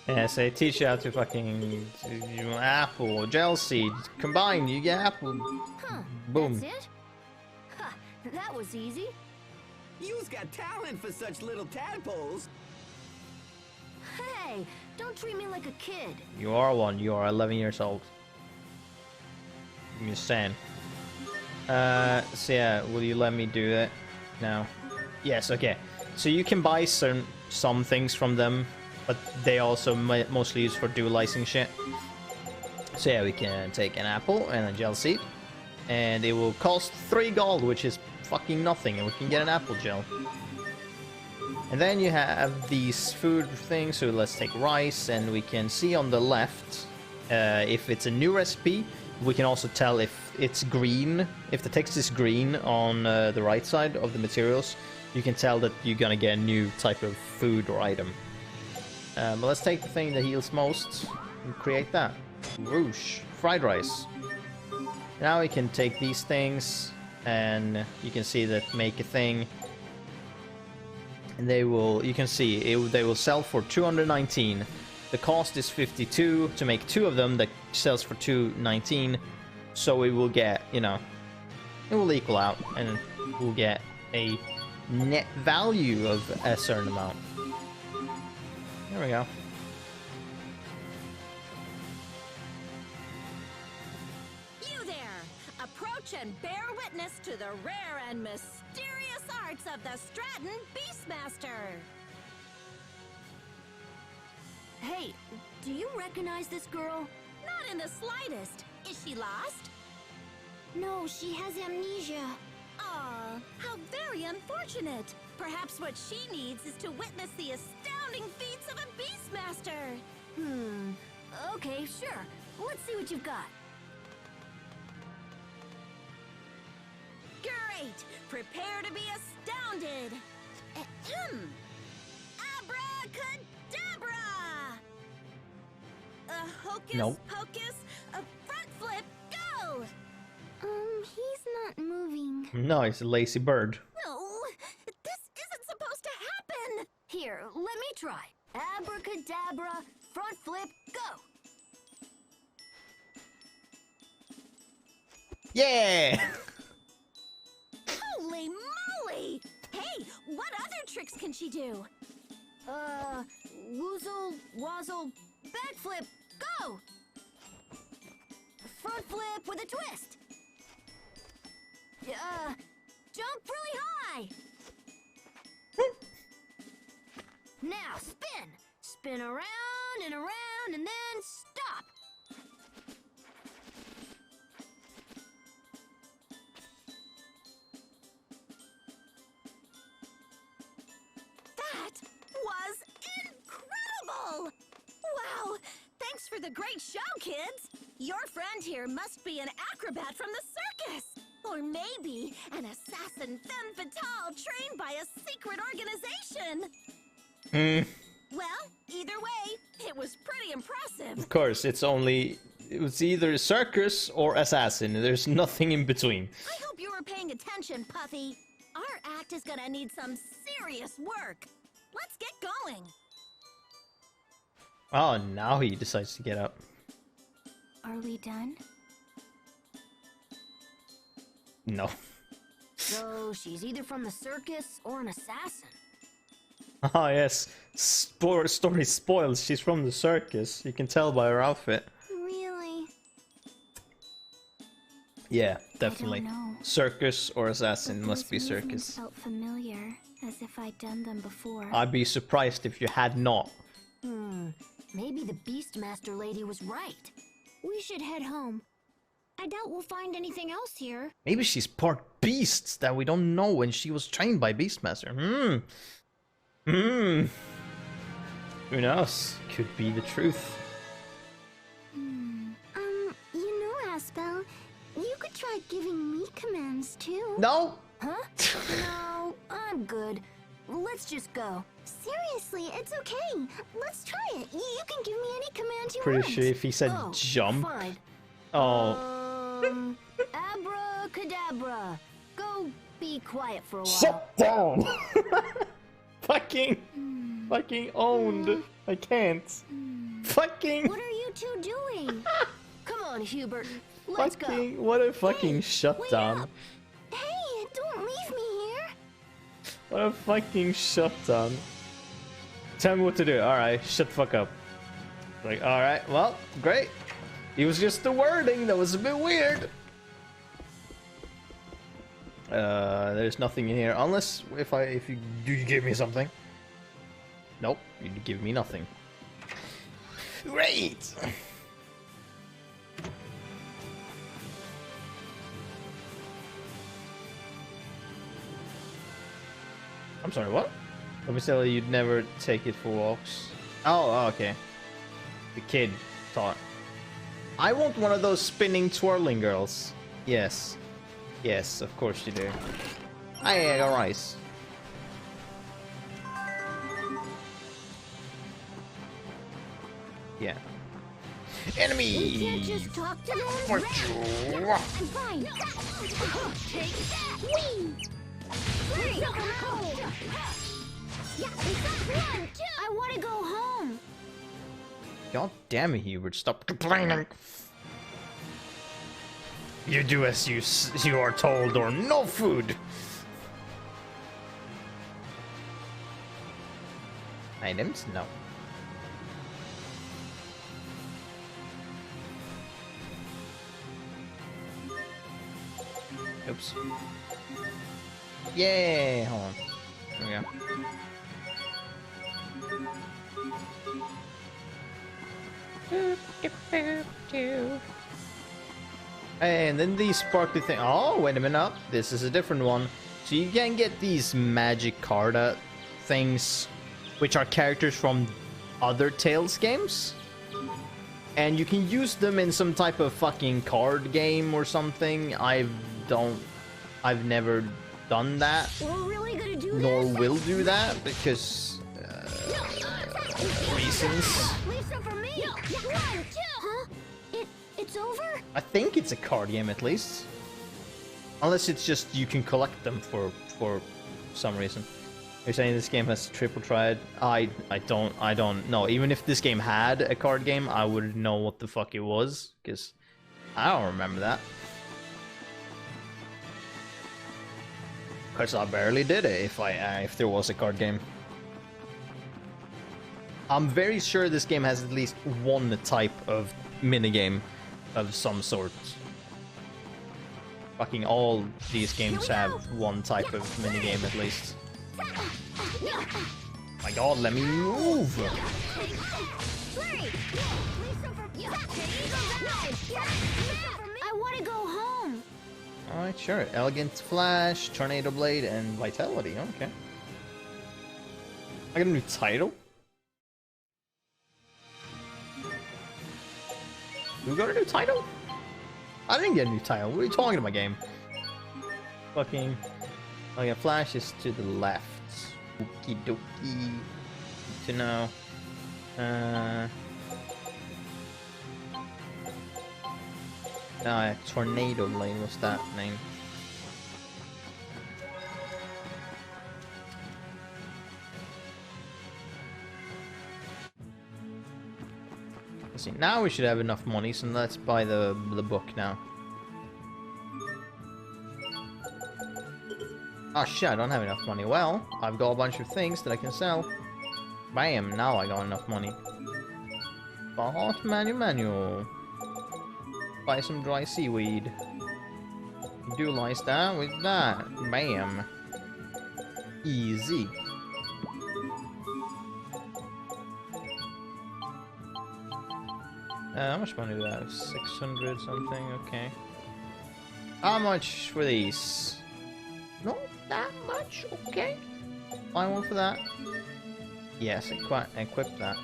Yeah, so teach you how to fucking apple, gel seed, combine, you get apple. Huh, Boom. that's it? Ha, that was easy. You's got talent for such little tadpoles. Hey, don't treat me like a kid. You are one, you are 11 years old. I'm just saying. So yeah, will you let me do that now? Yes, okay. So you can buy some things from them, but they also mostly used for dualizing shit. So yeah, we can take an apple and a gel seed, and it will cost 3 gold, which is fucking nothing, and we can get an apple gel. And then you have these food things, so let's take rice, and we can see on the left if it's a new recipe. We can also tell if it's green, if the text is green on the right side of the materials, you can tell that you're gonna get a new type of food or item. But let's take the thing that heals most and create that. Whoosh, fried rice. Now we can take these things and you can see that make a thing. And they will, you can see, they will sell for 219. The cost is 52 to make 2 of them, that sells for 219. So we will get, you know, it will equal out and we'll get a net value of a certain amount. There we go. You there! Approach and bear witness to the rare and mysterious arts of the Stratton Beastmaster! Hey, do you recognize this girl? Not in the slightest. Is she lost? No, she has amnesia. Aw, how very unfortunate. Perhaps what she needs is to witness the astounding feats of a Beastmaster. Okay, sure. Let's see what you've got. Great! Prepare to be astounded! Ahem! Abracadabra! A hocus Nope. pocus, a front flip, go! He's not moving. No, it's a lazy bird. No, this isn't supposed to happen! Here, let me try. Abracadabra, front flip, go! Yeah! Holy moly! Hey, what other tricks can she do? Woozle, wazzle, backflip, go! Front flip with a twist. Jump really high. Now spin. Spin around and around and then stop. That was incredible! Wow, thanks for the great show, kids! Your friend here must be an acrobat from the circus! Or maybe an assassin femme fatale trained by a secret organization! Well, either way, it was pretty impressive. Of course, it was either circus or assassin. There's nothing in between. I hope you were paying attention, Puffy. Our act is gonna need some serious work. Let's get going. Oh, now he decides to get up. Are we done? No. So she's either from the circus or an assassin. Oh yes, story spoils. She's from the circus. You can tell by her outfit. Really? Yeah, definitely. I don't know. Circus or assassin But must be those movements circus. felt familiar, as if I'd done them before. I'd be surprised if you had not. Maybe the Beastmaster lady was right. We should head home. I doubt we'll find anything else here. Maybe she's part beast that we don't know when she was trained by Beastmaster. Who knows? Could be the truth. You know, Aspel, you could try giving me commands too. No! Huh? No, I'm good. Let's just go. Seriously, it's okay. Let's try it. You can give me any command you Pretty want. sure if he said Oh, jump. Fine. Oh. Abracadabra. Go be quiet for a while. Shut down! Fucking owned. I can't. Fucking. What are you two doing? Come on, Hubert. Let's go. What a fucking shutdown. Hey, don't leave me here. What a fucking shutdown. Tell me what to do. Alright, shut the fuck up. Like, alright, well, great. It was just the wording that was a bit weird. There's nothing in here unless if you give me something. Nope, you give me nothing. Great. I'm sorry, what? Let me tell you, you'd never take it for walks. Oh, okay. The kid thought. I want one of those spinning, twirling girls. Yes. Yes, of course you do. I got rice. Yeah. Enemy! We can't just talk to them. Fight you! I'm fine. Take that. Whee! I want to go home. God damn it, Hubert, stop complaining. You do as you are told, or no food. Items? No. Oops. Yay! Hold on. There we go. And then these sparkly thing. Oh, wait a minute. This is a different one. So you can get these magic card things, which are characters from other Tales games. And you can use them in some type of fucking card game or something. I've never done that. We're really gonna do Nor this? will do that because reasons. Leave some for me. 1, 2. Huh? It's over? I think it's a card game at least. Unless it's just you can collect them for some reason. You're saying this game has triple triad? I don't know. Even if this game had a card game, I wouldn't know what the fuck it was, because I don't remember that. Because I barely did it if there was a card game. I'm very sure this game has at least one type of minigame of some sort. Fucking all these games have one type of minigame at least. My god, let me move! I want to go home. Alright, sure. Elegant Flash, Tornado Blade, and Vitality. Okay. I got a new title? Who got a new title? I didn't get a new title. What are you talking about, game? Fucking... Okay, Flash is to the left. Okie dokie. Good to know. Tornado Lane was that name. Let's see. Now we should have enough money, so let's buy the book now. Oh shit, I don't have enough money. Well, I've got a bunch of things that I can sell. Bam, now I got enough money. But manual. Buy some dry seaweed. Dualize that with that. Bam. Easy. How much money do I have? 600 something, okay. How much for these? Not that much, okay. Buy one for that. Yes, equip that.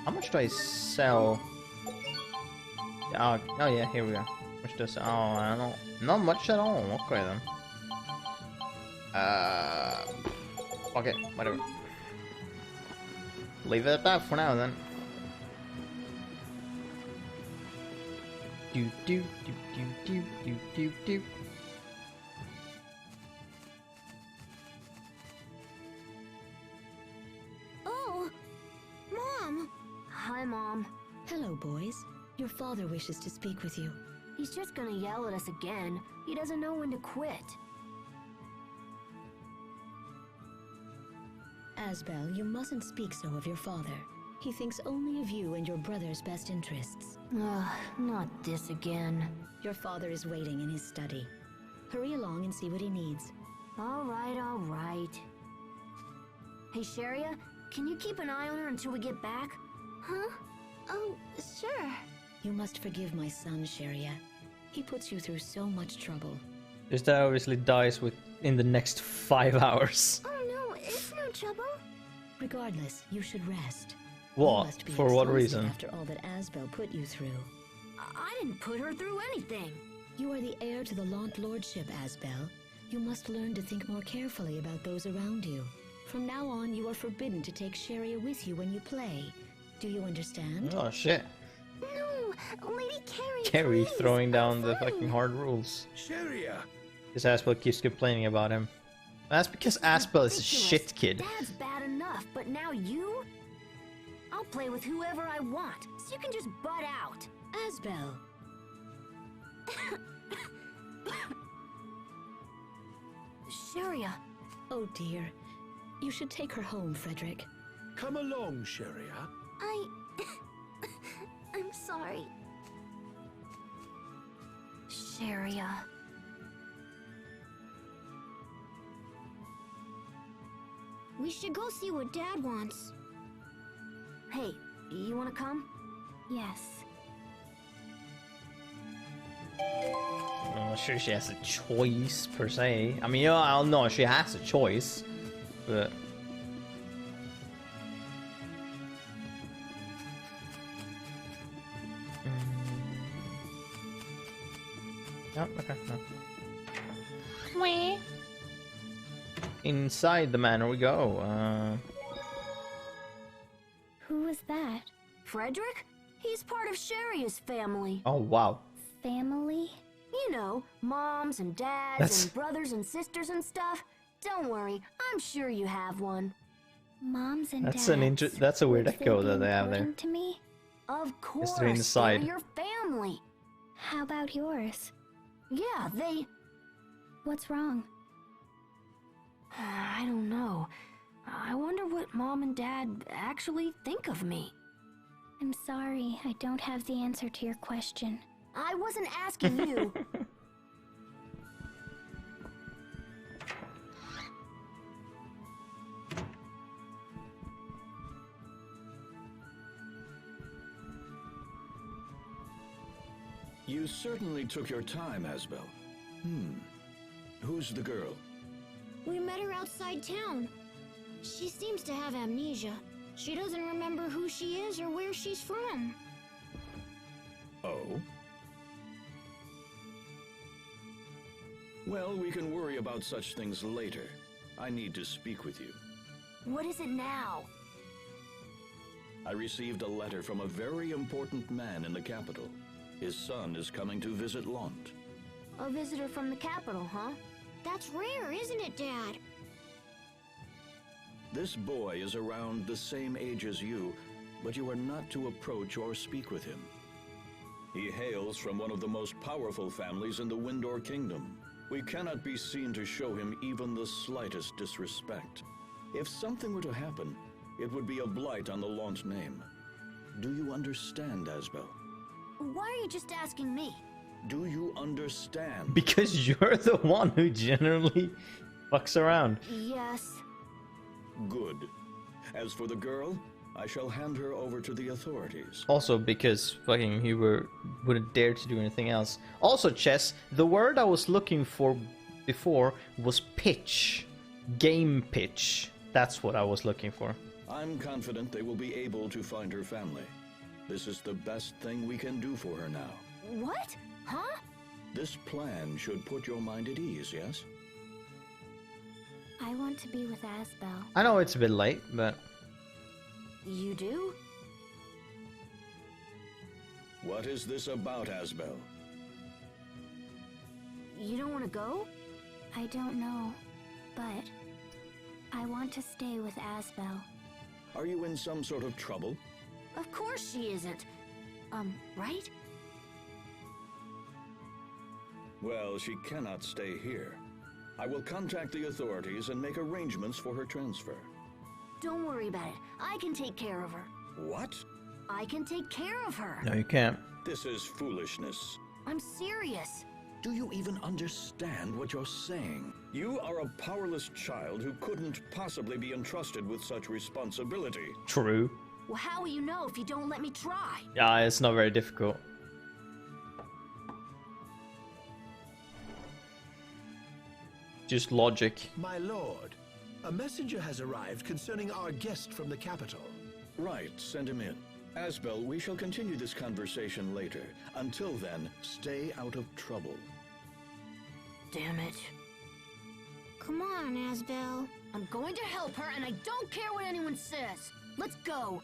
How much do I sell? Oh yeah, here we go. How much does? Oh, I don't know. Not much at all. Okay then. Okay, whatever. Leave it at that for now then. Do do do do do do do do. Oh, Mom! Hi, Mom. Hello, boys. Your father wishes to speak with you. He's just gonna yell at us again. He doesn't know when to quit. Asbel, you mustn't speak so of your father. He thinks only of you and your brother's best interests. Ugh, not this again. Your father is waiting in his study. Hurry along and see what he needs. All right. Hey, Sharia, can you keep an eye on her until we get back? Huh? Oh, sure. You must forgive my son, Sharia. He puts you through so much trouble. This guy obviously dies in the next 5 hours. Oh no, it's no trouble. Regardless, you should rest. What? For what reason? After all that Asbel put you through. I didn't put her through anything. You are the heir to the Launt Lordship, Asbel. You must learn to think more carefully about those around you. From now on, you are forbidden to take Sharia with you when you play. Do you understand? Oh shit. No, Lady Carrie. Carrie please, throwing down I'm the fine. fucking hard rules. Sharia! Because Aspel keeps complaining about him. That's because Aspel is a Ridiculous. shit kid. Dad's bad enough, but now you? I'll play with whoever I want, so you can just butt out. Asbel! Sharia. Oh dear. You should take her home, Frederick. Come along, Sharia. I'm sorry. Sharia. We should go see what Dad wants. Hey, you wanna come? Yes. I'm not sure she has a choice, per se. I mean, I don't know, she has a choice. But... No, okay, no. Inside the manor we go. Who was that? Frederick? He's part of Sharia's family. Oh, wow. Family? You know, moms and dads That's- and brothers and sisters and stuff. Don't worry, I'm sure you have one. Moms and That's dads. that's a weird Would they echo be that they have there. important to me? Of course, they're inside. they're your family. How about yours? Yeah, they... What's wrong? I don't know. I wonder what Mom and Dad actually think of me. I'm sorry, I don't have the answer to your question. I wasn't asking you. You certainly took your time, Asbel. Who's the girl? We met her outside town. She seems to have amnesia. She doesn't remember who she is or where she's from. Oh? Well, we can worry about such things later. I need to speak with you. What is it now? I received a letter from a very important man in the capital. His son is coming to visit Lont. A visitor from the capital, huh? That's rare, isn't it, Dad? This boy is around the same age as you, but you are not to approach or speak with him. He hails from one of the most powerful families in the Windor Kingdom. We cannot be seen to show him even the slightest disrespect. If something were to happen, it would be a blight on the Lont name. Do you understand, Asbel? Why are you just asking me? Do you understand? Because you're the one who generally fucks around. Yes. Good. As for the girl, I shall hand her over to the authorities. Also because fucking Huber wouldn't dare to do anything else. Also, Chess, the word I was looking for before was pitch. Game pitch. That's what I was looking for. I'm confident they will be able to find her family. This is the best thing we can do for her now. What? Huh? This plan should put your mind at ease, yes? I want to be with Asbel. I know it's a bit late, but... You do? What is this about, Asbel? You don't want to go? I don't know, but I want to stay with Asbel. Are you in some sort of trouble? Of course she isn't. Right? Well, she cannot stay here. I will contact the authorities and make arrangements for her transfer. Don't worry about it. I can take care of her. What? I can take care of her. No, you can't. This is foolishness. I'm serious. Do you even understand what you're saying? You are a powerless child who couldn't possibly be entrusted with such responsibility. True. Well, how will you know if you don't let me try? Yeah, it's not very difficult. Just logic. My lord, a messenger has arrived concerning our guest from the capital. Right, send him in. Asbel, we shall continue this conversation later. Until then, stay out of trouble. Damn it. Come on, Asbel. I'm going to help her, and I don't care what anyone says. Let's go.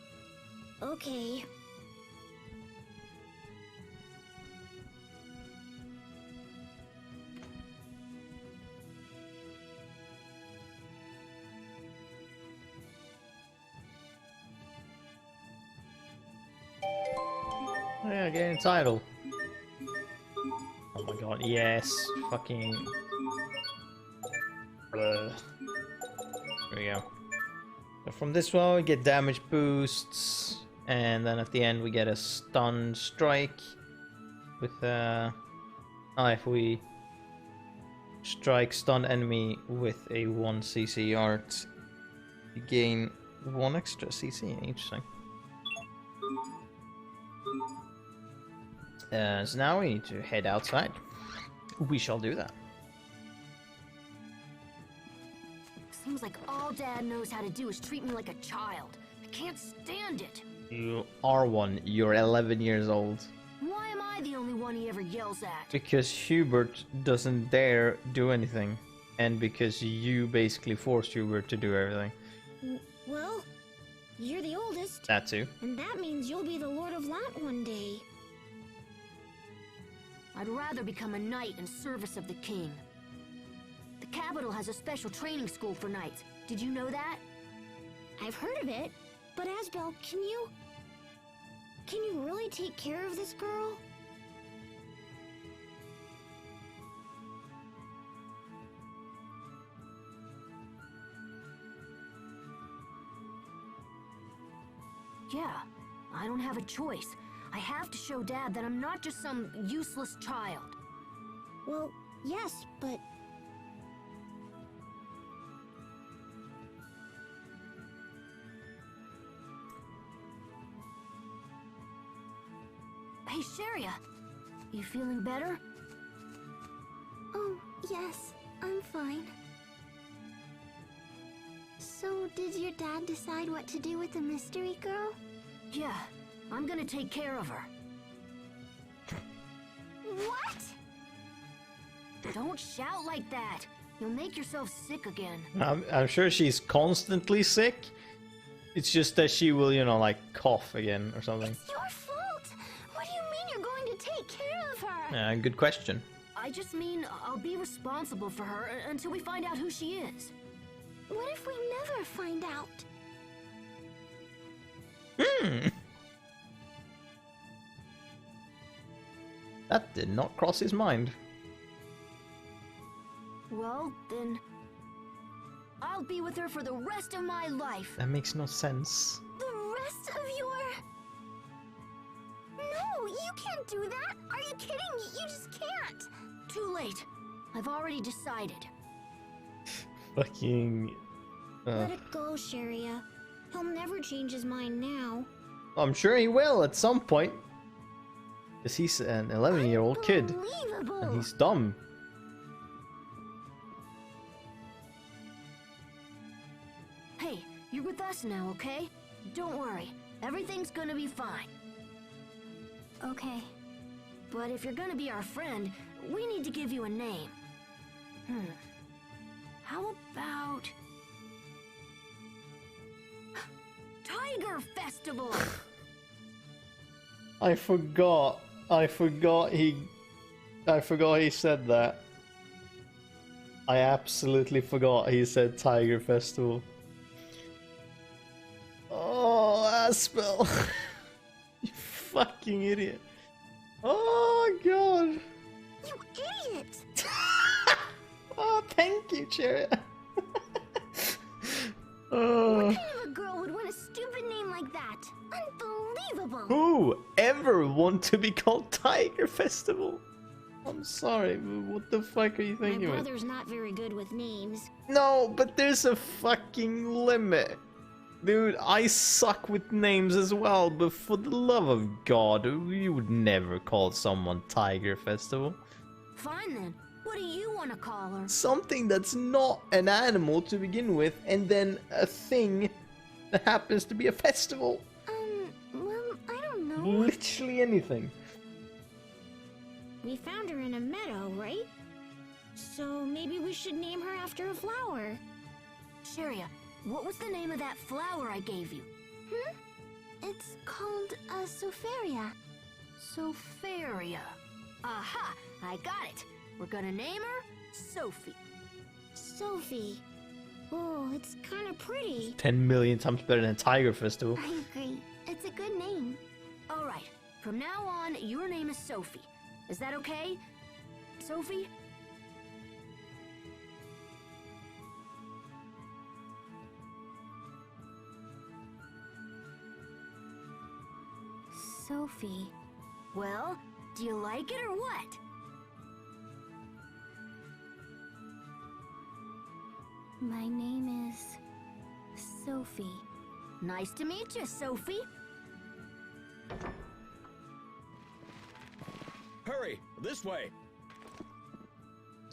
Okay. Oh yeah, getting a title. Oh my god, yes. Fucking... There we go. So from this one we get damage boosts, and then at the end we get a stun strike with if we strike stun enemy with a 1 CC art, you gain 1 extra CC. Interesting. So now we need to head outside. We shall do that. Seems like all Dad knows how to do is treat me like a child. I can't stand it. You are one. You're 11 years old. Why am I the only one he ever yells at? Because Hubert doesn't dare do anything. And because you basically forced Hubert to do everything. Well, you're the oldest. That too. And that means you'll be the Lord of Lant one day. I'd rather become a knight in service of the king. The capital has a special training school for knights. Did you know that? I've heard of it, but Asbel, can you really take care of this girl? Yeah, I don't have a choice. I have to show Dad that I'm not just some useless child. Well, yes, but... Hey, Sharia, you feeling better? Oh, yes, I'm fine. So, did your dad decide what to do with the mystery girl? Yeah, I'm gonna take care of her. What? Don't shout like that. You'll make yourself sick again. I'm sure she's constantly sick. It's just that she will, you know, like cough again or something. It's your fault! What do you mean you're going to take care of her? Good question. I just mean I'll be responsible for her until we find out who she is. What if we never find out? That did not cross his mind. Well, then... I'll be with her for the rest of my life. That makes no sense. The rest of your... No, you can't do that! Are you kidding? You just can't! Too late. I've already decided. Fucking... Let it go, Sharia. He'll never change his mind now. I'm sure he will at some point. Because he's an 11-year-old kid. Unbelievable! And he's dumb. Hey, you're with us now, okay? Don't worry. Everything's gonna be fine. Okay. But if you're gonna be our friend, we need to give you a name. How about... Tiger Festival! I forgot he said that. I absolutely forgot he said Tiger Festival. Oh, Aspel. You fucking idiot. Oh, God. You idiot! Oh, thank you, Chariot. What kind of a girl would want a stupid name like that? Unbelievable! Who ever want to be called Tiger Festival? I'm sorry, but what the fuck are you My thinking? brother's not very good with names. No, but there's a fucking limit. Dude, I suck with names as well, but for the love of God, you would never call someone Tiger Festival. Fine then. What do you want to call her? Something that's not an animal to begin with, and then a thing that happens to be a festival. Well, I don't know. Literally anything. We found her in a meadow, right? So maybe we should name her after a flower. Sharia, what was the name of that flower I gave you? It's called a Soferia. Soferia. Aha! I got it. We're gonna name her Sophie. Sophie. Oh, it's kind of pretty. 10 million times better than Tiger Festival. I agree. It's a good name. All right. From now on, your name is Sophie. Is that okay? Sophie? Sophie. Well, do you like it or what? My name is Sophie. Nice to meet you, Sophie. Hurry, this way.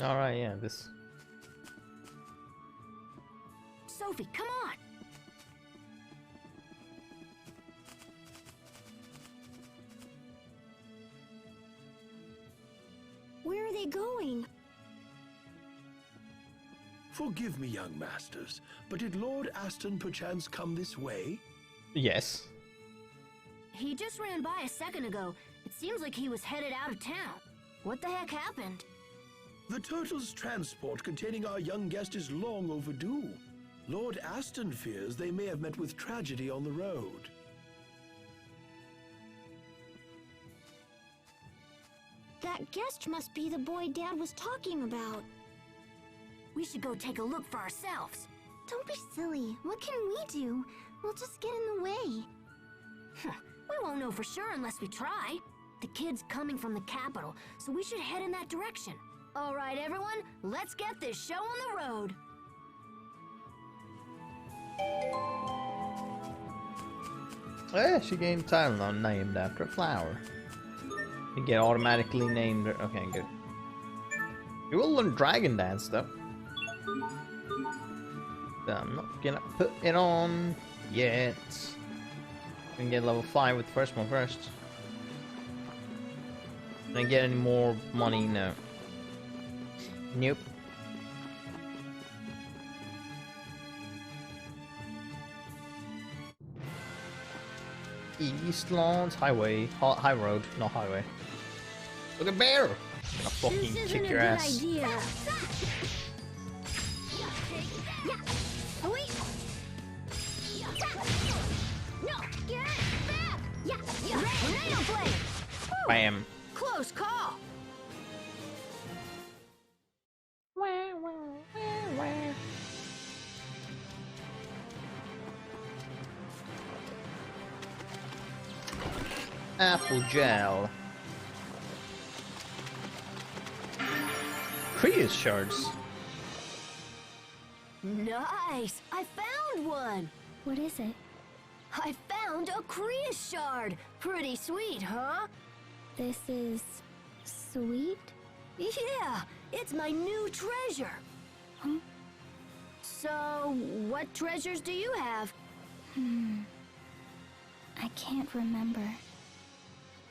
Alright, yeah, this... Sophie, come on! Where are they going? Forgive me, young masters, but did Lord Aston perchance come this way? Yes. He just ran by a second ago. It seems like he was headed out of town. What the heck happened? The turtle's transport containing our young guest is long overdue. Lord Aston fears they may have met with tragedy on the road. That guest must be the boy Dad was talking about. We should go take a look for ourselves. Don't be silly. What can we do? We'll just get in the way. We won't know for sure unless we try. The kid's coming from the capital, so we should head in that direction. All right, everyone, let's get this show on the road. Yeah, she gained Tylenol named after a flower. You get automatically named. Okay, good. You will learn Dragon Dance though. So I'm not gonna put it on yet. We can get level 5 with the first one first. Can I get any more money? No. Nope. Eastlands Highway. High road, not highway. Look at bear! I'm gonna fucking kick your ass. Idea. Bam. Close call. Apple gel. Creus shards. Nice! I found one! What is it? I found a Creus shard! Pretty sweet, huh? This is sweet? Yeah, it's my new treasure. Huh? So, what treasures do you have? I can't remember.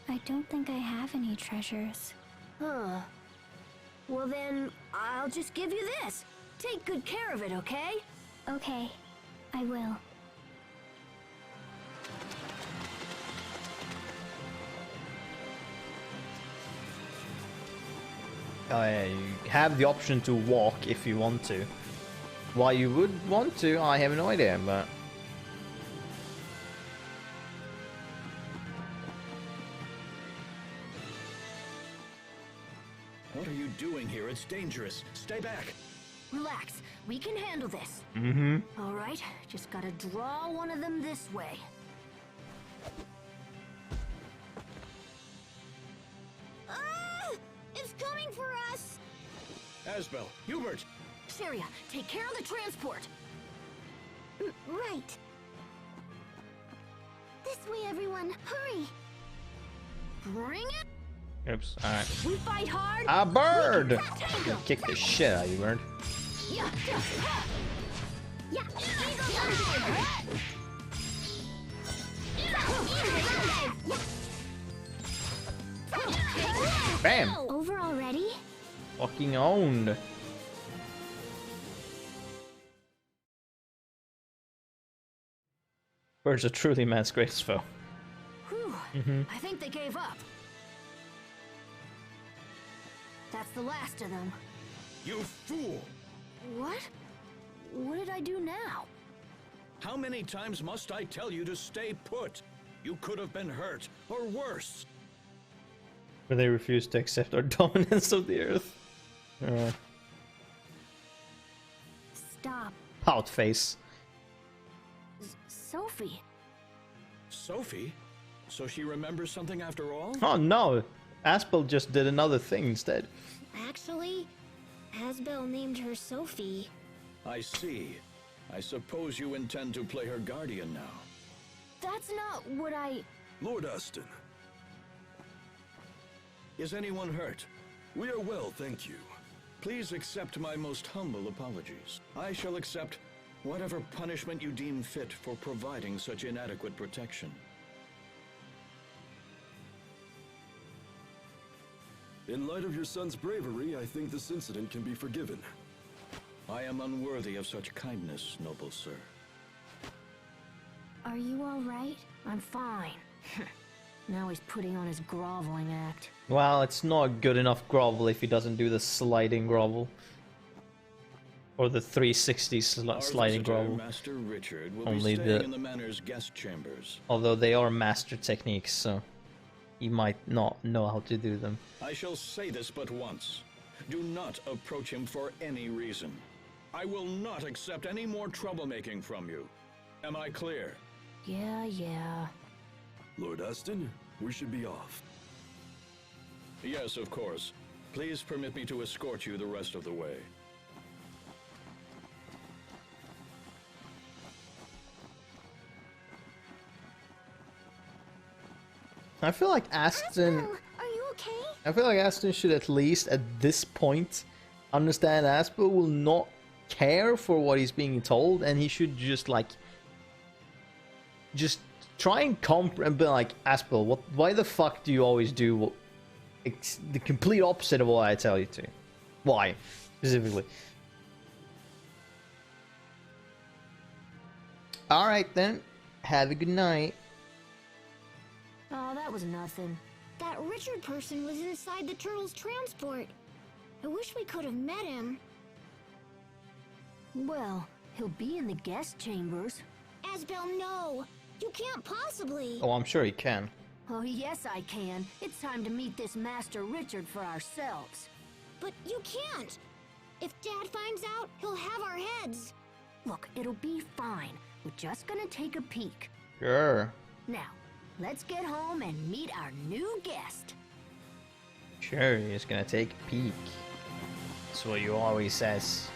I don't think I have any treasures. Huh. Well then, I'll just give you this. Take good care of it, okay? Okay, I will. Oh yeah, you have the option to walk if you want to. Why you would want to, I have no idea, but... What are you doing here? It's dangerous. Stay back. Relax, we can handle this. Mm-hmm. Alright, just gotta draw one of them this way. Ah! It's coming for us! Asbel, Hubert! Sharia, take care of the transport. Right. This way, everyone. Hurry! Bring it! Oops, alright. We fight hard. A bird! We can tango. You kick the shit out of you, bird. Yeah, yeah, ha. Yeah, Bam! Over already? Fucking owned. Birds are truly man's greatest foe. Whew. Mm-hmm. I think they gave up. That's the last of them. You fool! What? What did I do now? How many times must I tell you to stay put? You could have been hurt, or worse. But they refuse to accept our dominance of the earth. Stop. Pout face. Sophie. Sophie? So she remembers something after all? Oh no! Aspel just did another thing instead. Actually, Asbel named her Sophie. I see. I suppose you intend to play her guardian now. That's not what I... Lord Aston, Is anyone hurt? we are well, thank you. Please accept my most humble apologies. I shall accept whatever punishment you deem fit for providing such inadequate protection. In light of your son's bravery, I think this incident can be forgiven. I am unworthy of such kindness, noble sir. Are you alright? I'm fine. Now he's putting on his groveling act. Well, it's not good enough grovel if he doesn't do the sliding grovel. Or the 360 Our sliding visitor, grovel. Master Richard, will Only be staying the- in the manor's guest chambers. Although they are master techniques, so he might not know how to do them. I shall say this but once. Do not approach him for any reason. I will not accept any more troublemaking from you. Am I clear? Yeah. Lord Aston, we should be off. Yes, of course. Please permit me to escort you the rest of the way. I feel like Aston... Are you okay? I feel like Aston should at least, at this point, understand Aspel will not care for what he's being told, and he should just, like... Just try and and be like, Aspel, why the fuck do you always do it's the complete opposite of what I tell you to? Why, specifically? Alright then, have a good night. Oh, that was nothing. That Richard person was inside the turtle's transport. I wish we could have met him. Well, he'll be in the guest chambers. Asbel, no! You can't possibly! Oh, I'm sure he can. Oh, yes, I can. It's time to meet this Master Richard for ourselves. But you can't! If Dad finds out, he'll have our heads. Look, it'll be fine. We're just gonna take a peek. Sure. Now, let's get home and meet our new guest. Sure, he's gonna take a peek. That's what you always says.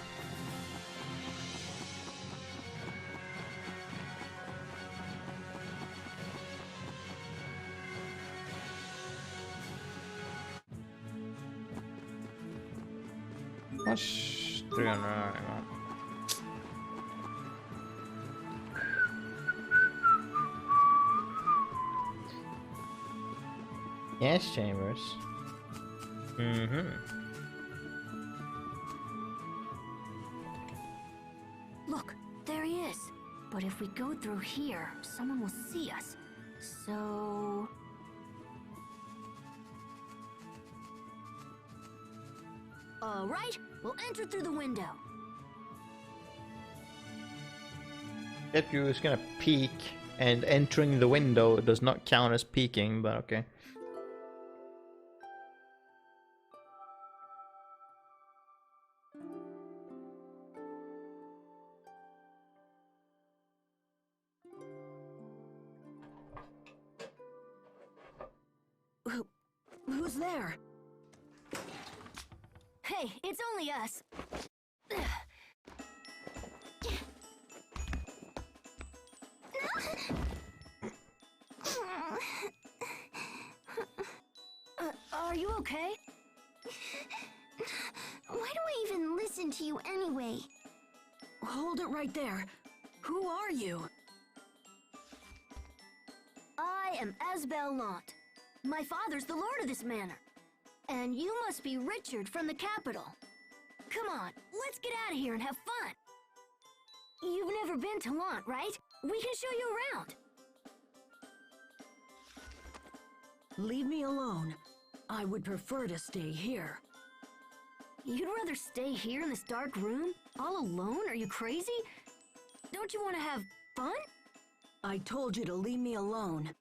That's 300. Yes, chambers. Look, there he is. But if we go through here, someone will see us. So... All right, we'll enter through the window. If you was gonna peek, and entering the window does not count as peeking, but okay. Who's there? Hey, it's only us. Are you okay? Why do I even listen to you anyway? Hold it right there. Who are you? I am Asbel Lant. My father's the lord of this manor. And you must be Richard from the capital. Come on, let's get out of here and have fun. You've never been to Lant, right? We can show you around. Leave me alone. I would prefer to stay here. You'd rather stay here in this dark room? All alone? Are you crazy? Don't you want to have fun? I told you to leave me alone.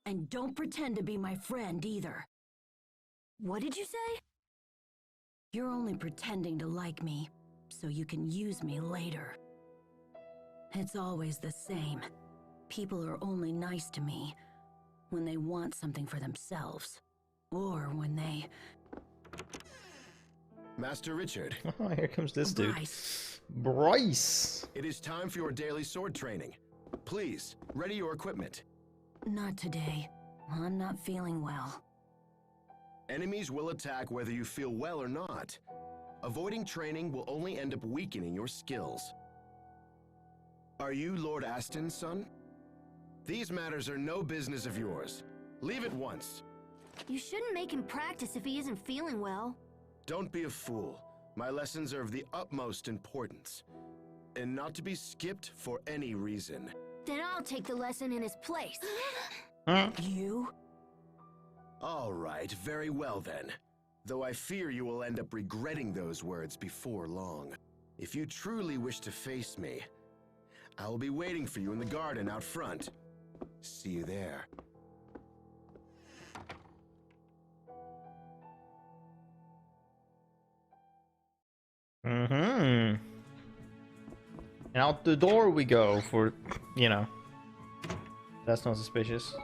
And don't pretend to be my friend either. What did you say? You're only pretending to like me, so you can use me later. It's always the same. People are only nice to me when they want something for themselves. Or when they... Master Richard. Oh, here comes this dude. Bryce. Bryce! It is time for your daily sword training. Please, ready your equipment. Not today. I'm not feeling well. Enemies will attack whether you feel well or not. Avoiding training will only end up weakening your skills. Are you Lord Aston's son? These matters are no business of yours. Leave at once. You shouldn't make him practice if he isn't feeling well. Don't be a fool. My lessons are of the utmost importance, and not to be skipped for any reason. Then I'll take the lesson in his place. You? All right, very well then. Though I fear you will end up regretting those words before long. If you truly wish to face me, I will be waiting for you in the garden out front. See you there. And out the door we go for, you know. That's not suspicious.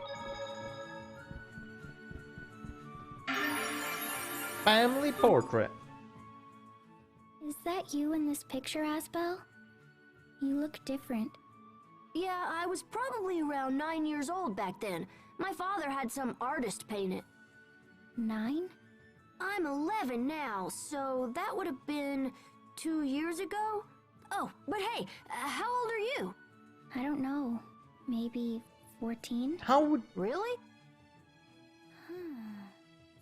Family portrait. Is that you in this picture, Asbel? You look different. Yeah, I was probably around 9 years old back then. My father had some artist paint it. 9? I'm 11 now, so that would have been 2 years ago? Oh, but hey, how old are you? I don't know. Maybe 14? How would... Really?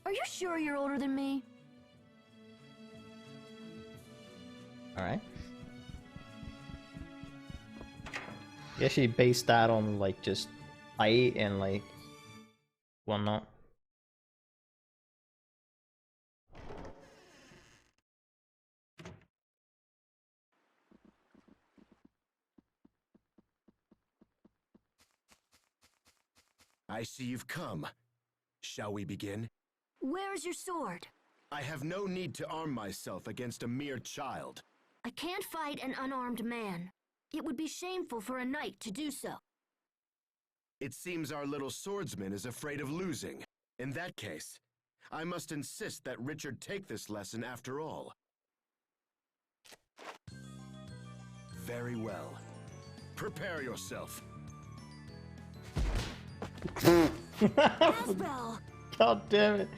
Are you sure you're older than me? Alright. Yeah, she based that on, like, just height and, like, one now. I see you've come. Shall we begin? Where's your sword? I have no need to arm myself against a mere child. I can't fight an unarmed man. It would be shameful for a knight to do so. It seems our little swordsman is afraid of losing. In that case, I must insist that Richard take this lesson after all. Very well. Prepare yourself. Asbel! God damn it.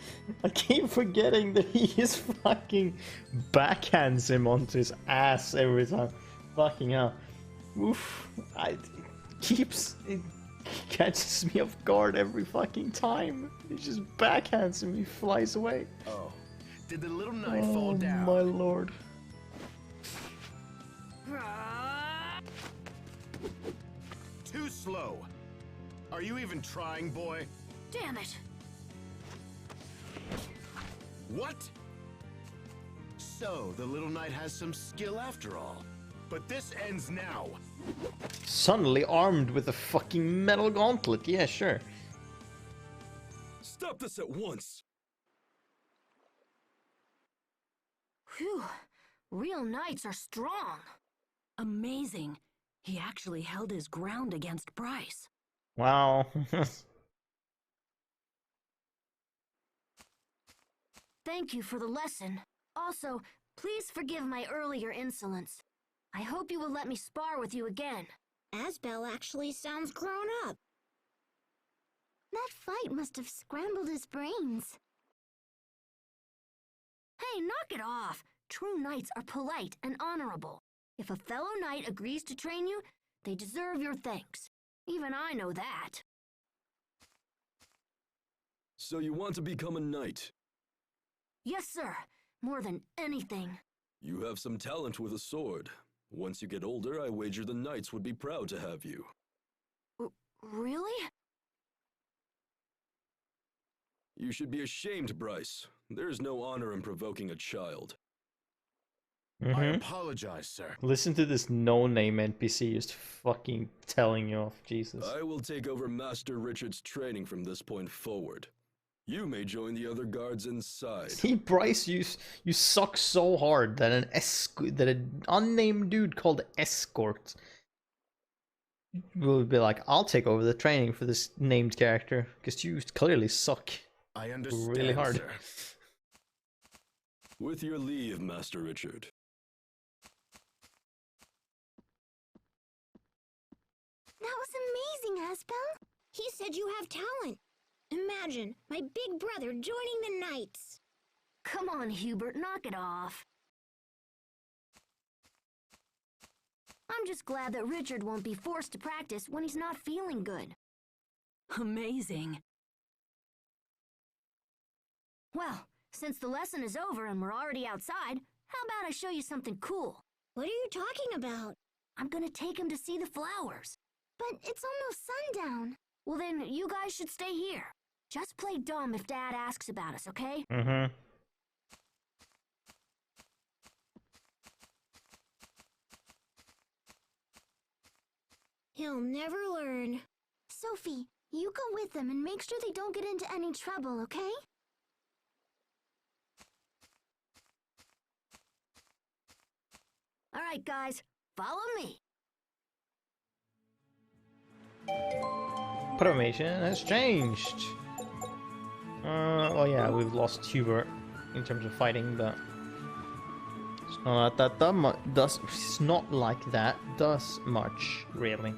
I keep forgetting that he just fucking backhands him onto his ass every time. Fucking hell. Oof. It catches me off guard every fucking time. He just backhands him, he flies away. Oh, did the little knight fall down? My lord. Too slow. Are you even trying, boy? Damn it! What? So, the little knight has some skill after all. But this ends now. Suddenly armed with a fucking metal gauntlet, yeah, sure. Stop this at once! Phew. Real knights are strong. Amazing. He actually held his ground against Bryce. Wow. Thank you for the lesson. Also, please forgive my earlier insolence. I hope you will let me spar with you again. Asbel actually sounds grown up. That fight must have scrambled his brains. Hey, knock it off! True knights are polite and honorable. If a fellow knight agrees to train you, they deserve your thanks. Even I know that. So you want to become a knight? Yes, sir. More than anything. You have some talent with a sword. Once you get older, I wager the knights would be proud to have you. Really? You should be ashamed, Bryce. There's no honor in provoking a child. I apologize, sir. Listen to this no-name NPC just fucking telling you off, Jesus. I will take over Master Richard's training from this point forward. You may join the other guards inside. See, Bryce, you suck so hard that an unnamed dude called Escort will be like, I'll take over the training for this named character, because you clearly suck. I understand, really hard. sir. With your leave, Master Richard. That was amazing, Asbel. He said you have talent. Imagine, my big brother joining the Knights. Come on, Hubert, knock it off. I'm just glad that Richard won't be forced to practice when he's not feeling good. Amazing. Well, since the lesson is over and we're already outside, how about I show you something cool? What are you talking about? I'm gonna take him to see the flowers. But it's almost sundown. Well then, you guys should stay here. Just play dumb if Dad asks about us, okay? Mm-hmm. He'll never learn. Sophie, you go with them and make sure they don't get into any trouble, okay? All right, guys, follow me. Formation has changed. Oh yeah, we've lost Hubert in terms of fighting, but it's not it's not like that does much really.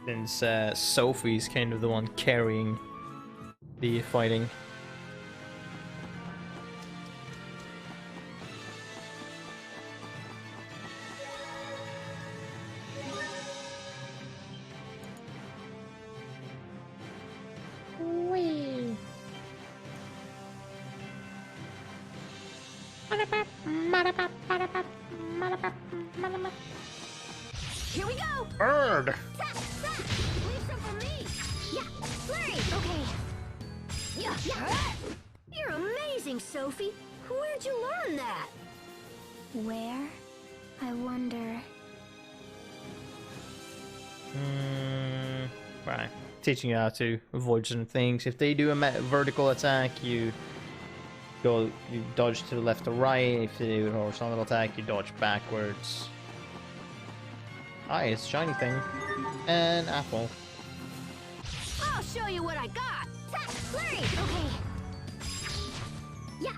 Since Sophie's kind of the one carrying the fighting. Here we go! Bird! You're amazing, Sophie. Where'd you learn that? Where? I wonder. Right. Teaching you how to avoid certain things. If they do a vertical attack, you dodge to the left or right. If they do a horizontal attack, you dodge backwards. Ah, it's a shiny thing. An apple. I'll show you what I got. Flurry. Okay. Yeah.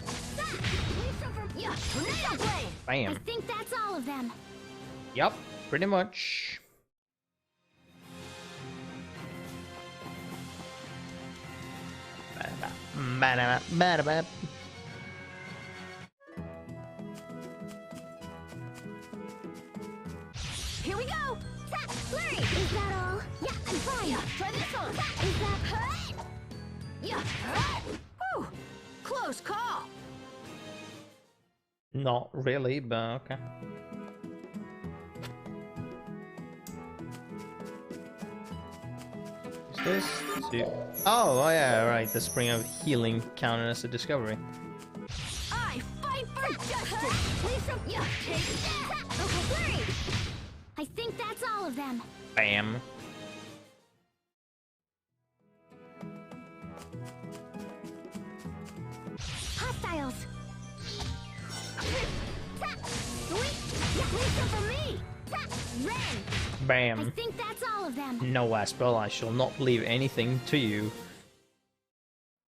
Yeah. Tornado blade. I Bam. think that's all of them. Yup, pretty much. Ba-da-ba. Here we go. Flurry. Is that all? Yeah, I'm fine. Yeah, try this one. Is that... Yeah. Whew. Close call. Not really, but okay. Is this? Oh, yeah, right. The Spring of Healing counted as a discovery. I fight for justice. Please some. Yeah. Take that. Okay, Flurry. I think that's all of them. Bam. Hostiles. Yeah, please some for me. Ren. I Bam. think that's all of them. No, Aspel, I shall not leave anything to you.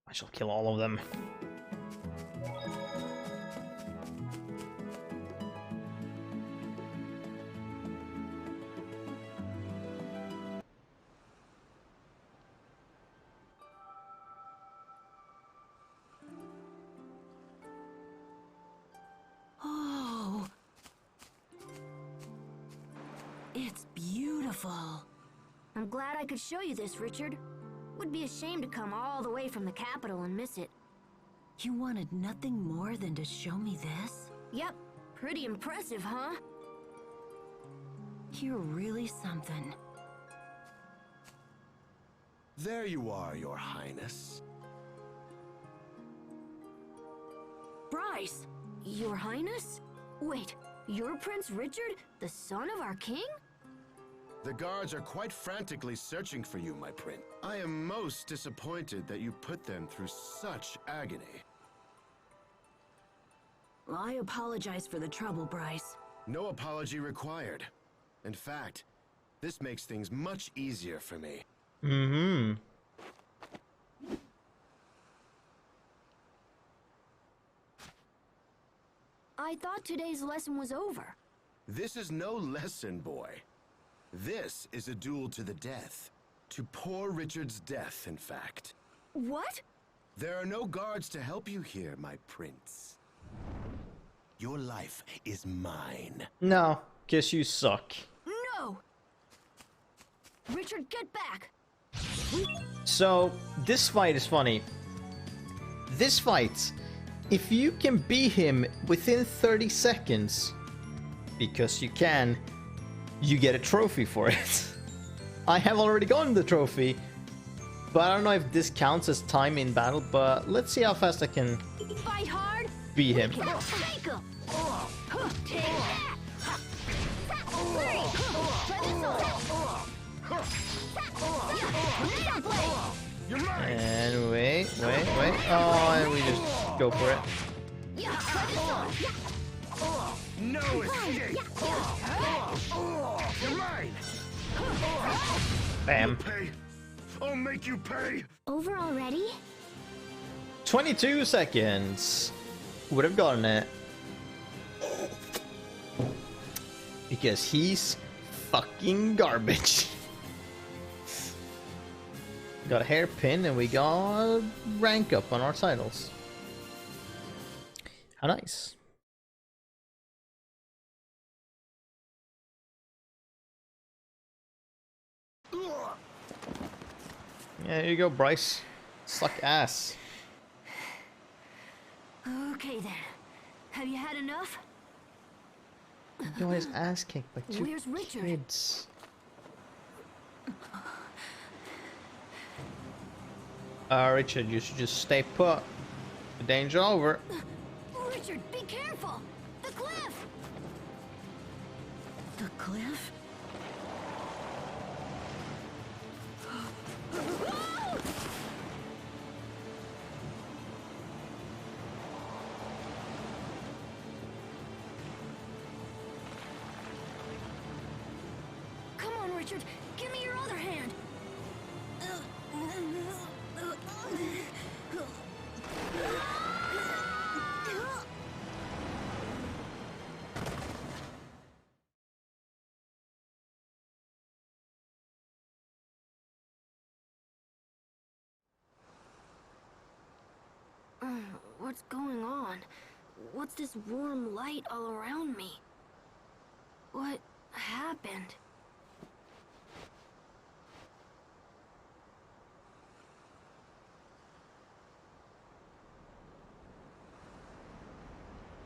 I shall kill all of them. Oh. It's beautiful. I'm glad I could show you this, Richard. Would be a shame to come all the way from the capital and miss it. You wanted nothing more than to show me this? Yep, pretty impressive, huh? You're really something. There you are, Your Highness. Bryce, Your Highness? Wait, you're Prince Richard, the son of our king? The guards are quite frantically searching for you, my prince. I am most disappointed that you put them through such agony. I apologize for the trouble, Bryce. No apology required. In fact, this makes things much easier for me. Mm-hmm. I thought today's lesson was over. This is no lesson, boy. This is a duel to the death. To poor Richard's death, in fact. What? There are no guards to help you here, my prince. Your life is mine. No, guess you suck. No! Richard, get back! So, this fight is funny. This fight, if you can beat him within 30 seconds, because you can, you get a trophy for it. I have already gotten the trophy, but I don't know if this counts as time in battle, but let's see how fast I can Fight hard! beat him. Take him! Take that! Flurry! Try this one! You're mine! And wait. Oh, and we just go for it. Yeah, try this one! No escape! You're mine! Bam. Pay! I'll make you pay! Over already? 22 seconds. Would have gotten it. Because he's fucking garbage. Got a hairpin and we got rank up on our titles. How nice. Yeah, here you go, Bryce. Suck ass. Okay then. Have you had enough? He got his ass kicked by two Where's Richard? kids. Richard, you should just stay put. The danger over. Richard, be careful! The cliff! The cliff? Come on, Richard, give me your other hand! What's going on? What's this warm light all around me? What happened?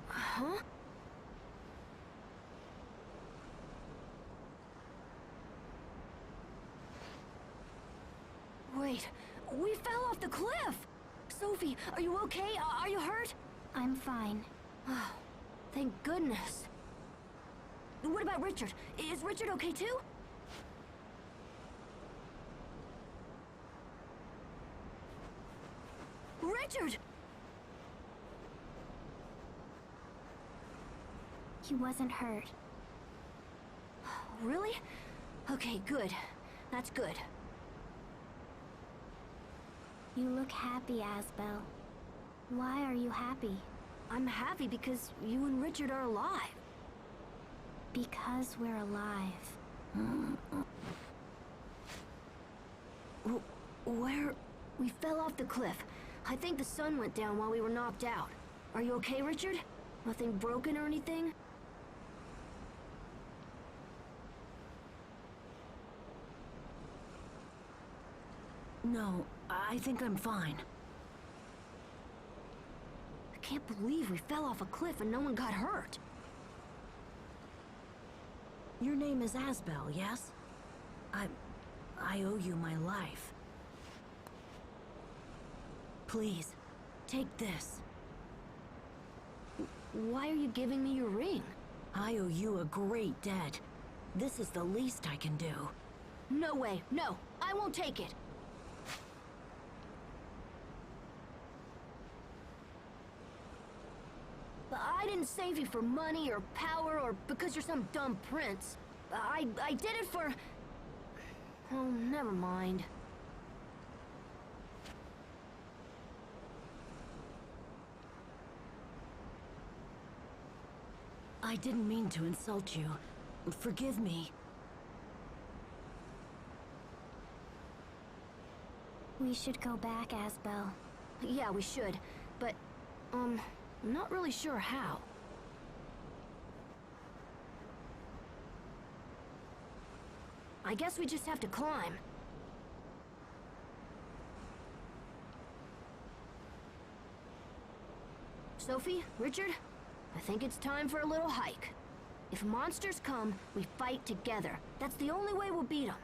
Huh? Wait, we fell off the cliff! Sophie, are you okay? Are you hurt? I'm fine. Oh, thank goodness. What about Richard? Is Richard okay too? Richard! He wasn't hurt. Really? Okay, good. That's good. You look happy, Asbel. Why are you happy? I'm happy because you and Richard are alive. Because we're alive. Where? We fell off the cliff. I think the sun went down while we were knocked out. Are you okay, Richard? Nothing broken or anything? No, I think I'm fine. I can't believe we fell off a cliff and no one got hurt. Your name is Asbel, yes? I owe you my life. Please, take this. Why are you giving me your ring? I owe you a great debt. This is the least I can do. No way, no, I won't take it. I didn't save you for money or power or because you're some dumb prince. I did it for... Oh, never mind. I didn't mean to insult you. Forgive me. We should go back, Asbel. Yeah, we should. But, I'm not really sure how. I guess we just have to climb. Sophie, Richard, I think it's time for a little hike. If monsters come, we fight together. That's the only way we'll beat them.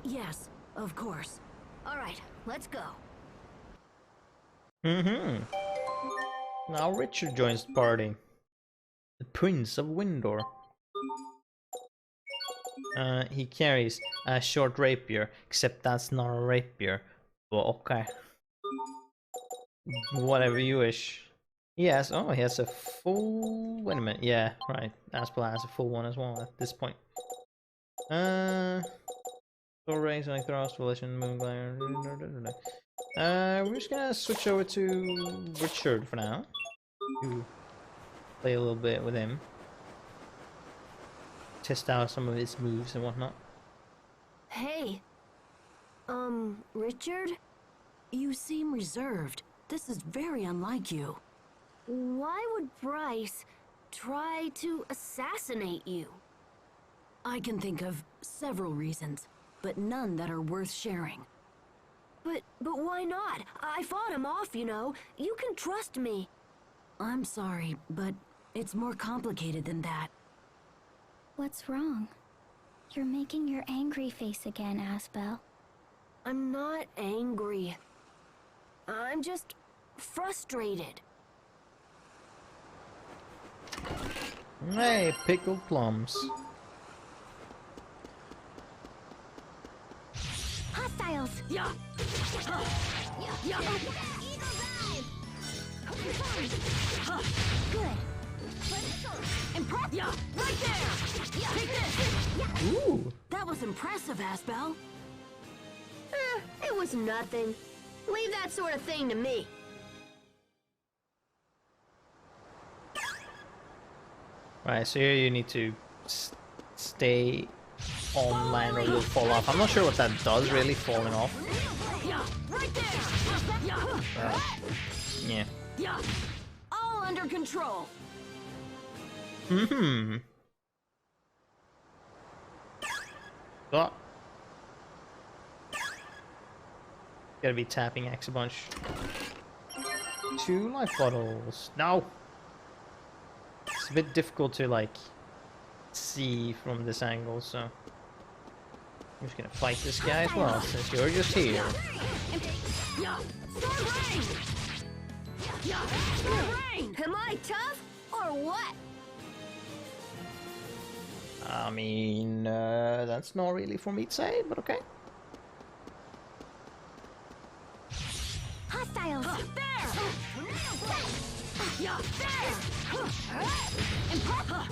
Yes, of course. All right, let's go. Now Richard joins the party. The Prince of Windor. He carries a short rapier, except that's not a rapier. Well, okay. Whatever you wish. Yes, oh, he has a full... Wait a minute, yeah, right. Aspel has a full one as well at this point. Sword rays, like thrust, volition, moon glare... we're just gonna switch over to Richard for now. To play a little bit with him. Test out some of his moves and whatnot. Hey. Richard? You seem reserved. This is very unlike you. Why would Bryce try to assassinate you? I can think of several reasons, but none that are worth sharing. But why not? I fought him off, you know. You can trust me. I'm sorry, but it's more complicated than that. What's wrong? You're making your angry face again, Asbel. I'm not angry. I'm just frustrated. Hey, pickled plums. Hostiles! Yeah. Yeah. Good. Impressive. Yeah. Right there. Yeah. Take this. Ooh. That was impressive, Asbel. It was nothing. Leave that sort of thing to me. Right, so here you need to stay on land or you'll fall off. I'm not sure what that does really, falling off. Yeah. Right there. Yeah. Yeah. All under control. Mm-hmm. Oh. Gotta be tapping X a bunch. 2 life bottles. No! It's a bit difficult to, like, see from this angle, so... I'm just gonna fight this guy as well, since you're just here. Am I tough, or what? I mean, that's not really for me to say, but okay. Hostiles! Yeah, there! Gotcha!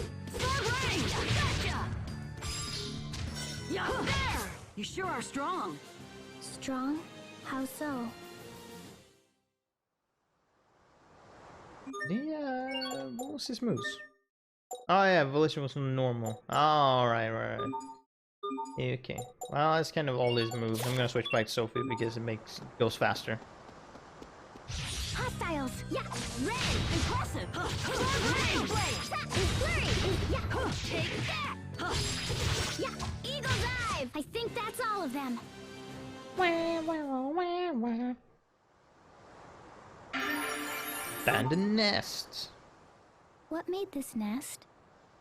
Yeah, there! You sure are strong. Strong? How so? What was his moves? Oh yeah, volition was normal. Oh, right. Okay. Well, that's kind of all his moves. I'm gonna switch back to Sophie because it goes faster. Hostiles! Yeah, red! Impressive! Red! Yeah! Take that! Yeah! Eagle dive! I think that's all of them. Abandoned nest. What made this nest?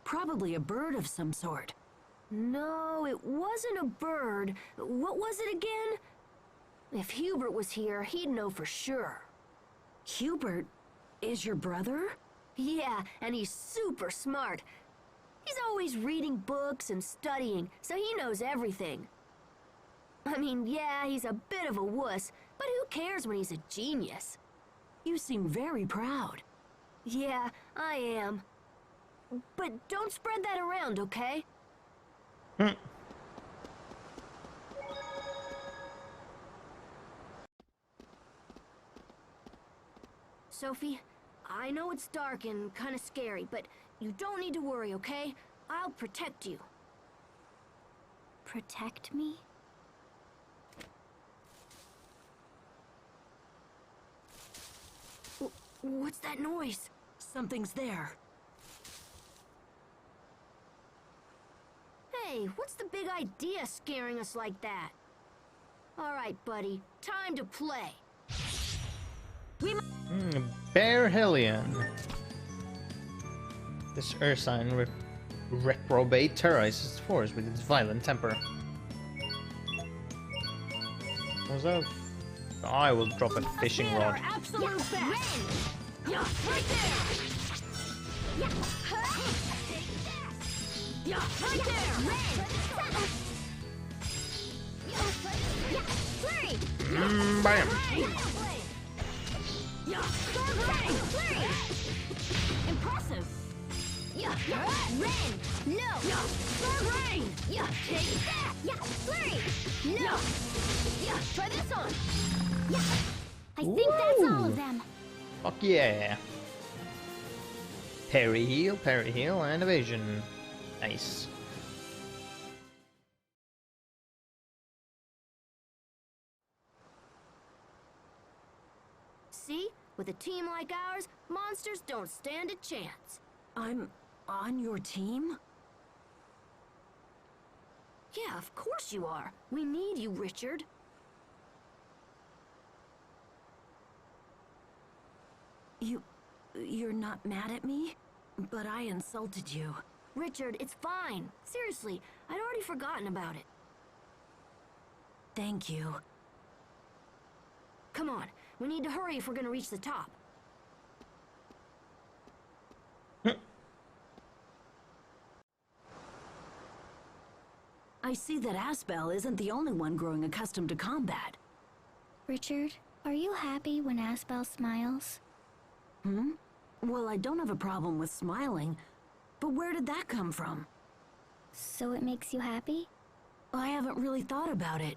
Probably a bird of some sort. No, it wasn't a bird. What was it again? If Hubert was here, he'd know for sure. Hubert is your brother? Yeah, and he's super smart. He's always reading books and studying, so he knows everything. I mean, yeah, he's a bit of a wuss, but who cares when he's a genius? You seem very proud. Yeah, I am. But don't spread that around, okay? Sophie, I know it's dark and kind of scary, but you don't need to worry, okay? I'll protect you. Protect me? What's that noise? Something's there. Hey, what's the big idea scaring us like that? All right, buddy, time to play. Bear Hellion. This Ursine reprobate terrorizes the forest with its violent temper. What's that? I will drop a fishing rod. Absolute best. Yeah, right there. Yeah, right there. Bam! Yeah, impressive. Yeah, rain. No. Yeah, rain. Yeah, take that. Yeah, flurry. No. Yeah, try this on. Yeah, I think that's all of them. Fuck yeah! Parry heal, and evasion. Nice. See? With a team like ours, monsters don't stand a chance. I'm on your team? Yeah, of course you are. We need you, Richard. You're not mad at me? But I insulted you. Richard, it's fine. Seriously, I'd already forgotten about it. Thank you. Come on, we need to hurry if we're gonna reach the top. I see that Asbel isn't the only one growing accustomed to combat. Richard, are you happy when Asbel smiles? Hmm? Well, I don't have a problem with smiling, but where did that come from? So it makes you happy? I haven't really thought about it.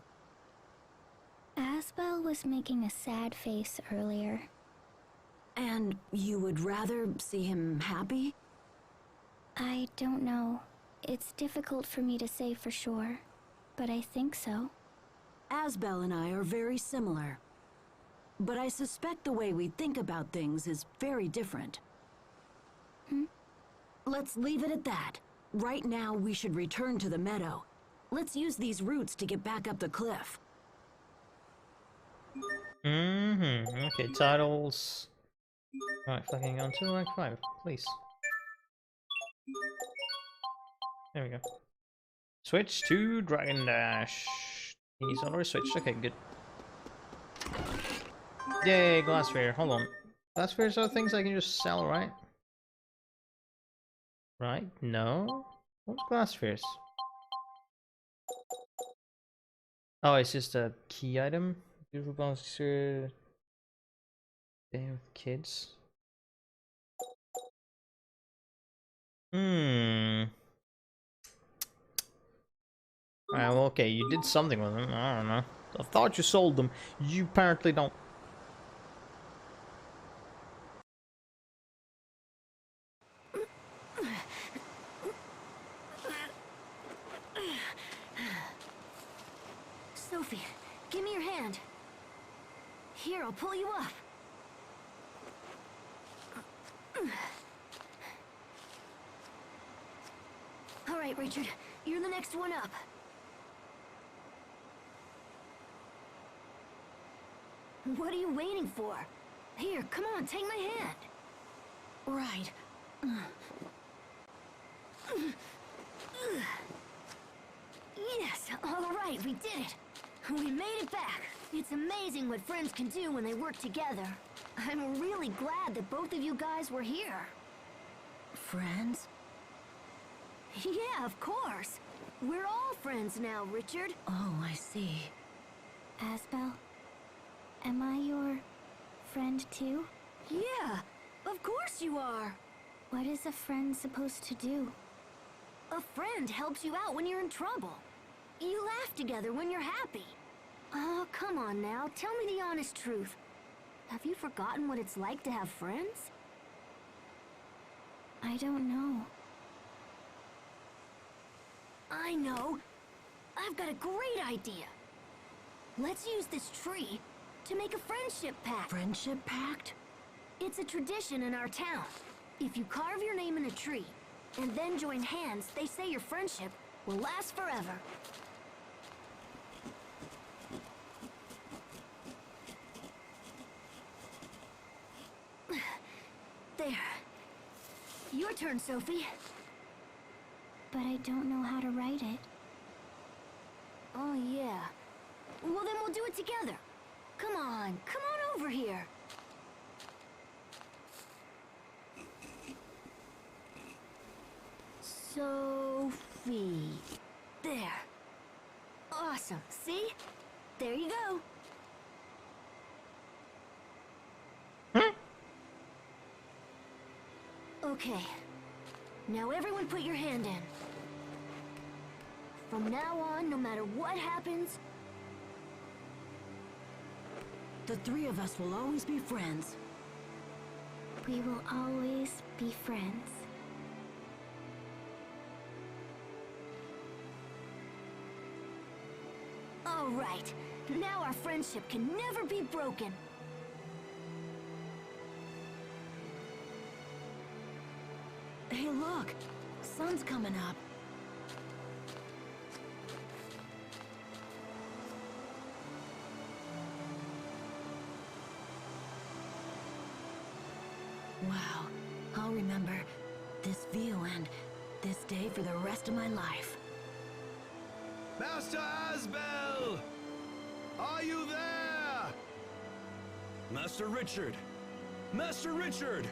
Asbel was making a sad face earlier. And you would rather see him happy? I don't know. It's difficult for me to say for sure, but I think so. Asbel and I are very similar. But I suspect the way we think about things is very different. Let's leave it at that. Right now, we should return to the meadow. Let's use these routes to get back up the cliff. Okay, titles. Right, fucking on to rank 5, please. There we go. Switch to Dragon Dash. He's already switched. Okay, good. Yay, glass sphere. Hold on. Glass spheres are things I can just sell, right? Right? No? What's glass spheres? Oh, it's just a key item. Beautiful glass sphere. Day with kids. Alright, well, okay, you did something with them. I don't know. I thought you sold them. You apparently don't. Sophie, give me your hand. Here, I'll pull you up. All right, Richard, you're the next one up. What are you waiting for? Here, come on, take my hand. Right. Yes, all right, we did it. We made it back. It's amazing what friends can do when they work together. I'm really glad that both of you guys were here. Friends? Yeah, of course. We're all friends now, Richard. Oh, I see. Asbel, am I your friend too? Yeah, of course you are. What is a friend supposed to do? A friend helps you out when you're in trouble. You laugh together when you're happy. Oh, come on now, tell me the honest truth. Have you forgotten what it's like to have friends? I don't know. I know. I've got a great idea. Let's use this tree to make a friendship pact. Friendship pact? It's a tradition in our town. If you carve your name in a tree and then join hands, they say your friendship will last forever. There. Your turn, Sophie. But I don't know how to write it. Oh, yeah. Well, then we'll do it together. Come on over here. Sophie. There. Awesome. See? There you go. Okay. Now everyone put your hand in. From now on, no matter what happens, the three of us will always be friends. We will always be friends. all right. Now our friendship can never be broken. Hey, look! Sun's coming up. Wow, I'll remember this view and this day for the rest of my life. Master Asbel! Are you there? Master Richard! Master Richard!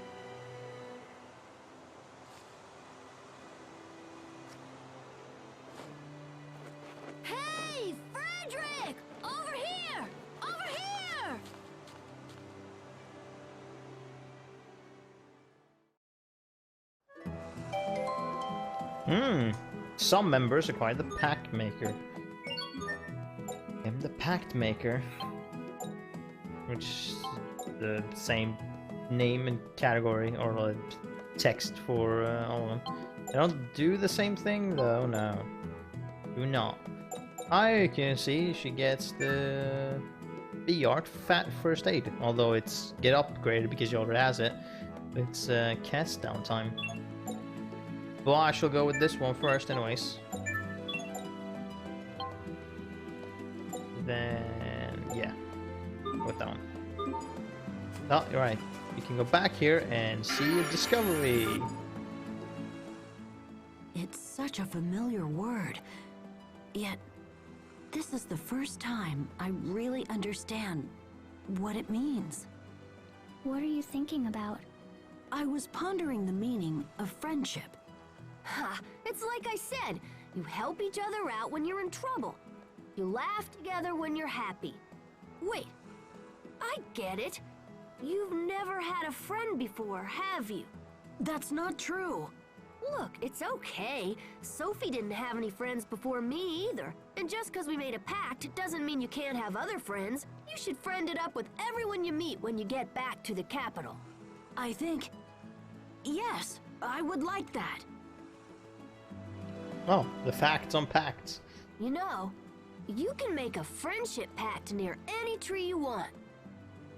Hey, Frederick! Over here! Over here! Some members acquire the Pact Maker. And the Pact Maker, which is the same name and category or text for all of them. They don't do the same thing though, no. Do not. I can see she gets the art fat first aid, although it's get upgraded because she already has it. It's cast down time. Well, I shall go with this one first anyways. Then, yeah. With that one. Oh, you're right. You can go back here and see a discovery. It's such a familiar word. Yet, this is the first time I really understand what it means. What are you thinking about? I was pondering the meaning of friendship. Ha! It's like I said, you help each other out when you're in trouble. You laugh together when you're happy. Wait, I get it. You've never had a friend before, have you? That's not true. Look, it's okay. Sophie didn't have any friends before me either. And just because we made a pact, it doesn't mean you can't have other friends. You should friend it up with everyone you meet when you get back to the capital. I think... yes, I would like that. Oh, the facts on pacts. You know, you can make a friendship pact near any tree you want.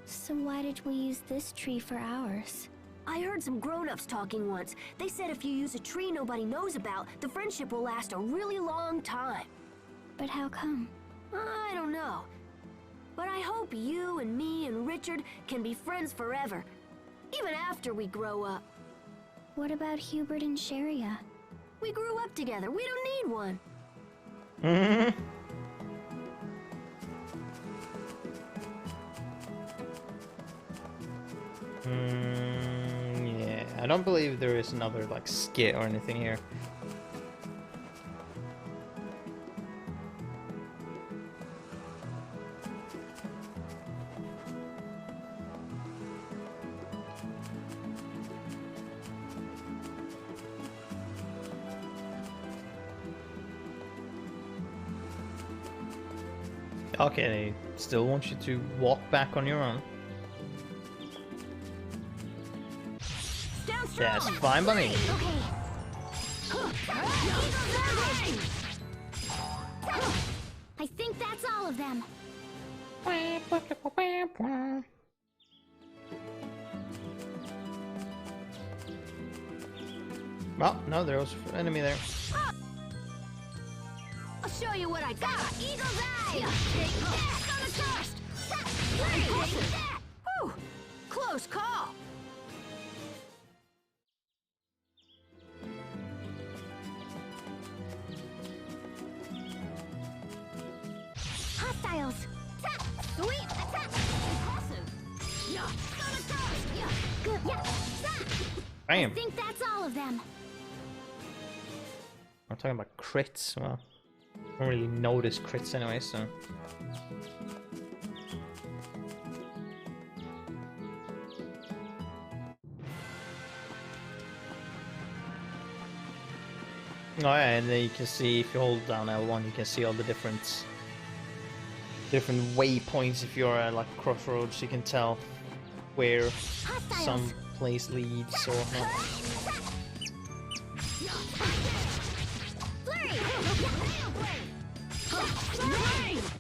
So why did we use this tree for ours? I heard some grown-ups talking once. They said if you use a tree nobody knows about, the friendship will last a really long time. But how come? I don't know. But I hope you and me and Richard can be friends forever, even after we grow up. What about Hubert and Sharia? We grew up together. We don't need one. Yeah, I don't believe there is another like skit or anything here. Okay, they still want you to walk back on your own. That's fine by me. I think that's all of them. Well, no, there's an enemy there. I'll show you what I got. Eagle's eye. Take that on the dust. Take that. Whew. Close call. Hostiles. Sweet attack. Impressive. Yeah. On the dust. Yeah. Good. Yeah. Bam. I think that's all of them. I'm talking about crits. Well, I don't really notice crits anyway, so. Oh yeah, and then you can see if you hold down L1, you can see all the different waypoints. If you're at like crossroads, you can tell where some place leads or not.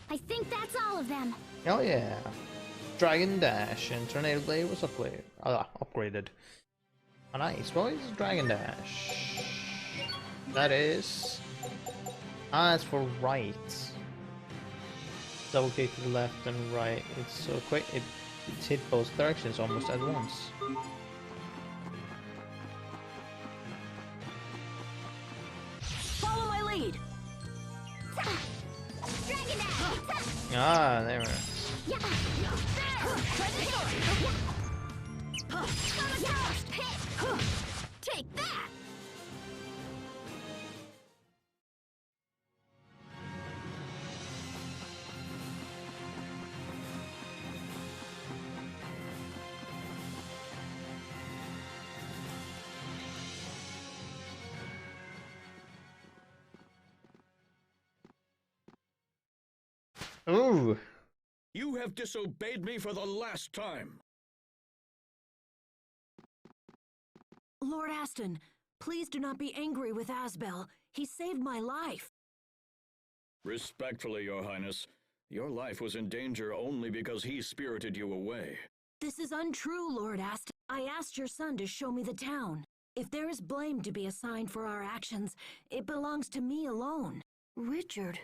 I think that's all of them. Oh yeah, Dragon Dash and Tornado Blade was upgraded. Oh, nice, boys. Dragon Dash. That is. That's for right. Double click to the left and right. It's so quick. It's hit both directions almost at once. Ah, there we are. Take that! Ooh. You have disobeyed me for the last time. Lord Aston, please do not be angry with Asbel. He saved my life. Respectfully, Your Highness, your life was in danger only because he spirited you away. This is untrue, Lord Aston. I asked your son to show me the town. If there is blame to be assigned for our actions, it belongs to me alone. Richard.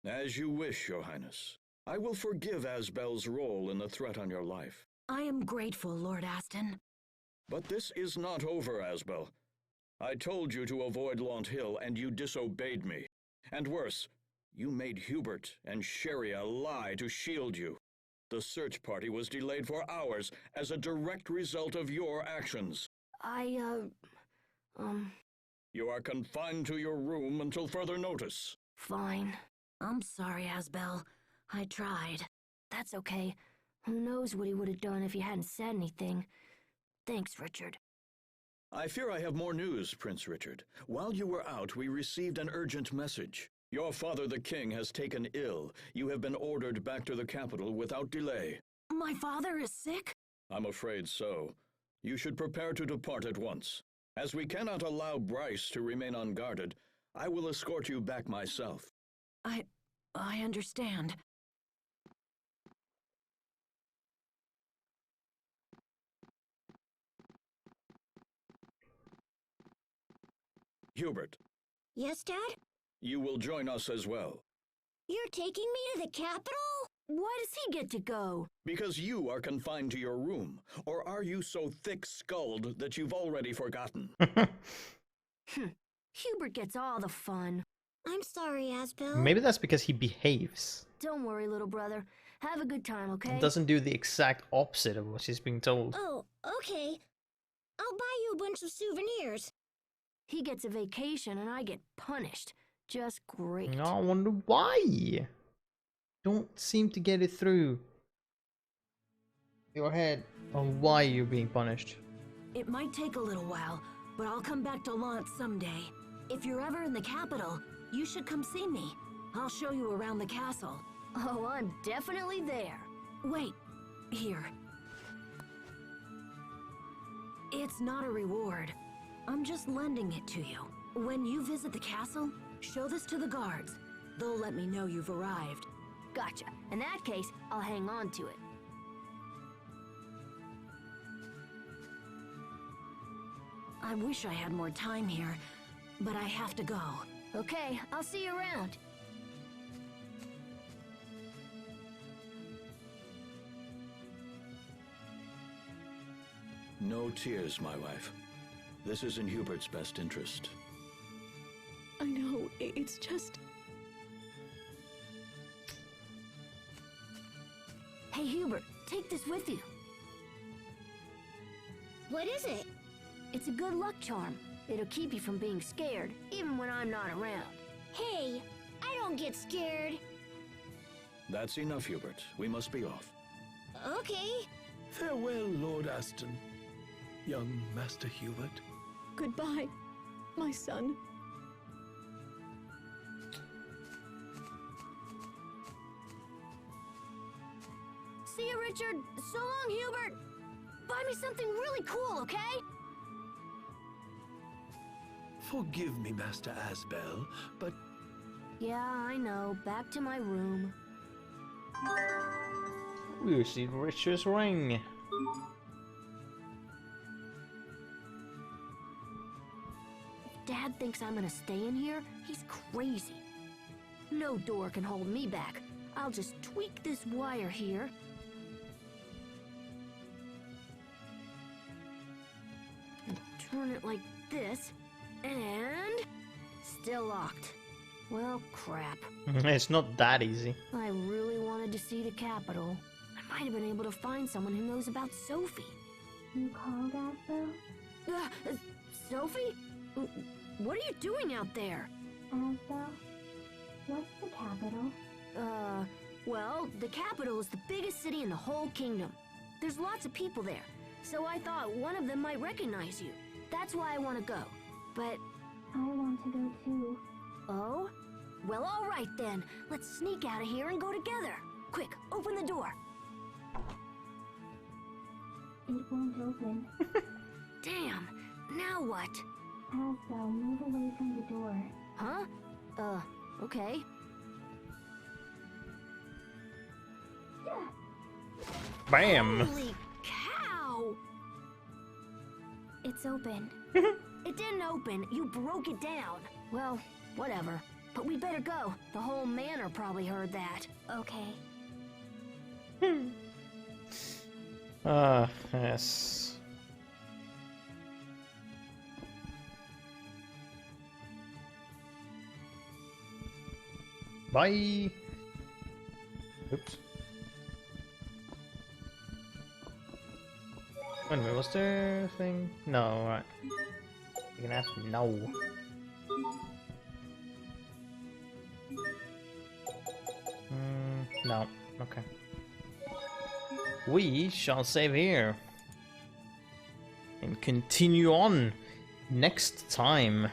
As you wish, Your Highness. I will forgive Asbel's role in the threat on your life. I am grateful, Lord Aston. But this is not over, Asbel. I told you to avoid Launt Hill, and you disobeyed me. And worse, you made Hubert and Sheria lie to shield you. The search party was delayed for hours as a direct result of your actions. You are confined to your room until further notice. Fine. I'm sorry, Asbel. I tried. That's okay. Who knows what he would have done if you hadn't said anything. Thanks, Richard. I fear I have more news, Prince Richard. While you were out, we received an urgent message. Your father, the king, has taken ill. You have been ordered back to the capital without delay. My father is sick? I'm afraid so. You should prepare to depart at once. As we cannot allow Bryce to remain unguarded, I will escort you back myself. I understand. Hubert. Yes, Dad? You will join us as well. You're taking me to the capital? Why does he get to go? Because you are confined to your room. Or are you so thick-skulled that you've already forgotten? Hubert gets all the fun. I'm sorry, Asbel. Maybe that's because he behaves. Don't worry, little brother. Have a good time, okay? Doesn't do the exact opposite of what she's being told. Oh, okay. I'll buy you a bunch of souvenirs. He gets a vacation and I get punished. Just great. I wonder why. Don't seem to get it through your head on why you're being punished. It might take a little while, but I'll come back to Launt someday. If you're ever in the capital, you should come see me. I'll show you around the castle. Oh, I'm definitely there. Wait, here. It's not a reward. I'm just lending it to you. When you visit the castle, show this to the guards. They'll let me know you've arrived. Gotcha. In that case, I'll hang on to it. I wish I had more time here, but I have to go. Okay, I'll see you around. No tears, my wife. This is in Hubert's best interest. I know, it's just... Hey, Hubert, take this with you. What is it? It's a good luck charm. It'll keep you from being scared, even when I'm not around. Hey, I don't get scared. That's enough, Hubert. We must be off. Okay. Farewell, Lord Aston. Young Master Hubert. Goodbye, my son. See you, Richard. So long, Hubert. Buy me something really cool, okay? Forgive me, Master Asbel, but... Yeah, I know. Back to my room. We received Richard's ring. If Dad thinks I'm gonna stay in here, he's crazy. No door can hold me back. I'll just tweak this wire here. And turn it like this. And... still locked. Well, crap. It's not that easy. I really wanted to see the capital. I might have been able to find someone who knows about Sophie. You called Asbel? Sophie? What are you doing out there? Asbel? What's the capital? Well, the capital is the biggest city in the whole kingdom. There's lots of people there, so I thought one of them might recognize you. That's why I want to go. But... I want to go too. Oh? Well, all right then. Let's sneak out of here and go together. Quick, open the door. It won't open. Damn. Now what? Asbel, move away from the door. Huh? Okay. Bam! Holy cow! It's open. It didn't open. You broke it down. Well, whatever. But we better go. The whole manor probably heard that. Okay. Yes. Bye! Oops. Wait a minute, was there a thing? No, right. You can ask me. No. No. Okay. We shall save here. And continue on next time.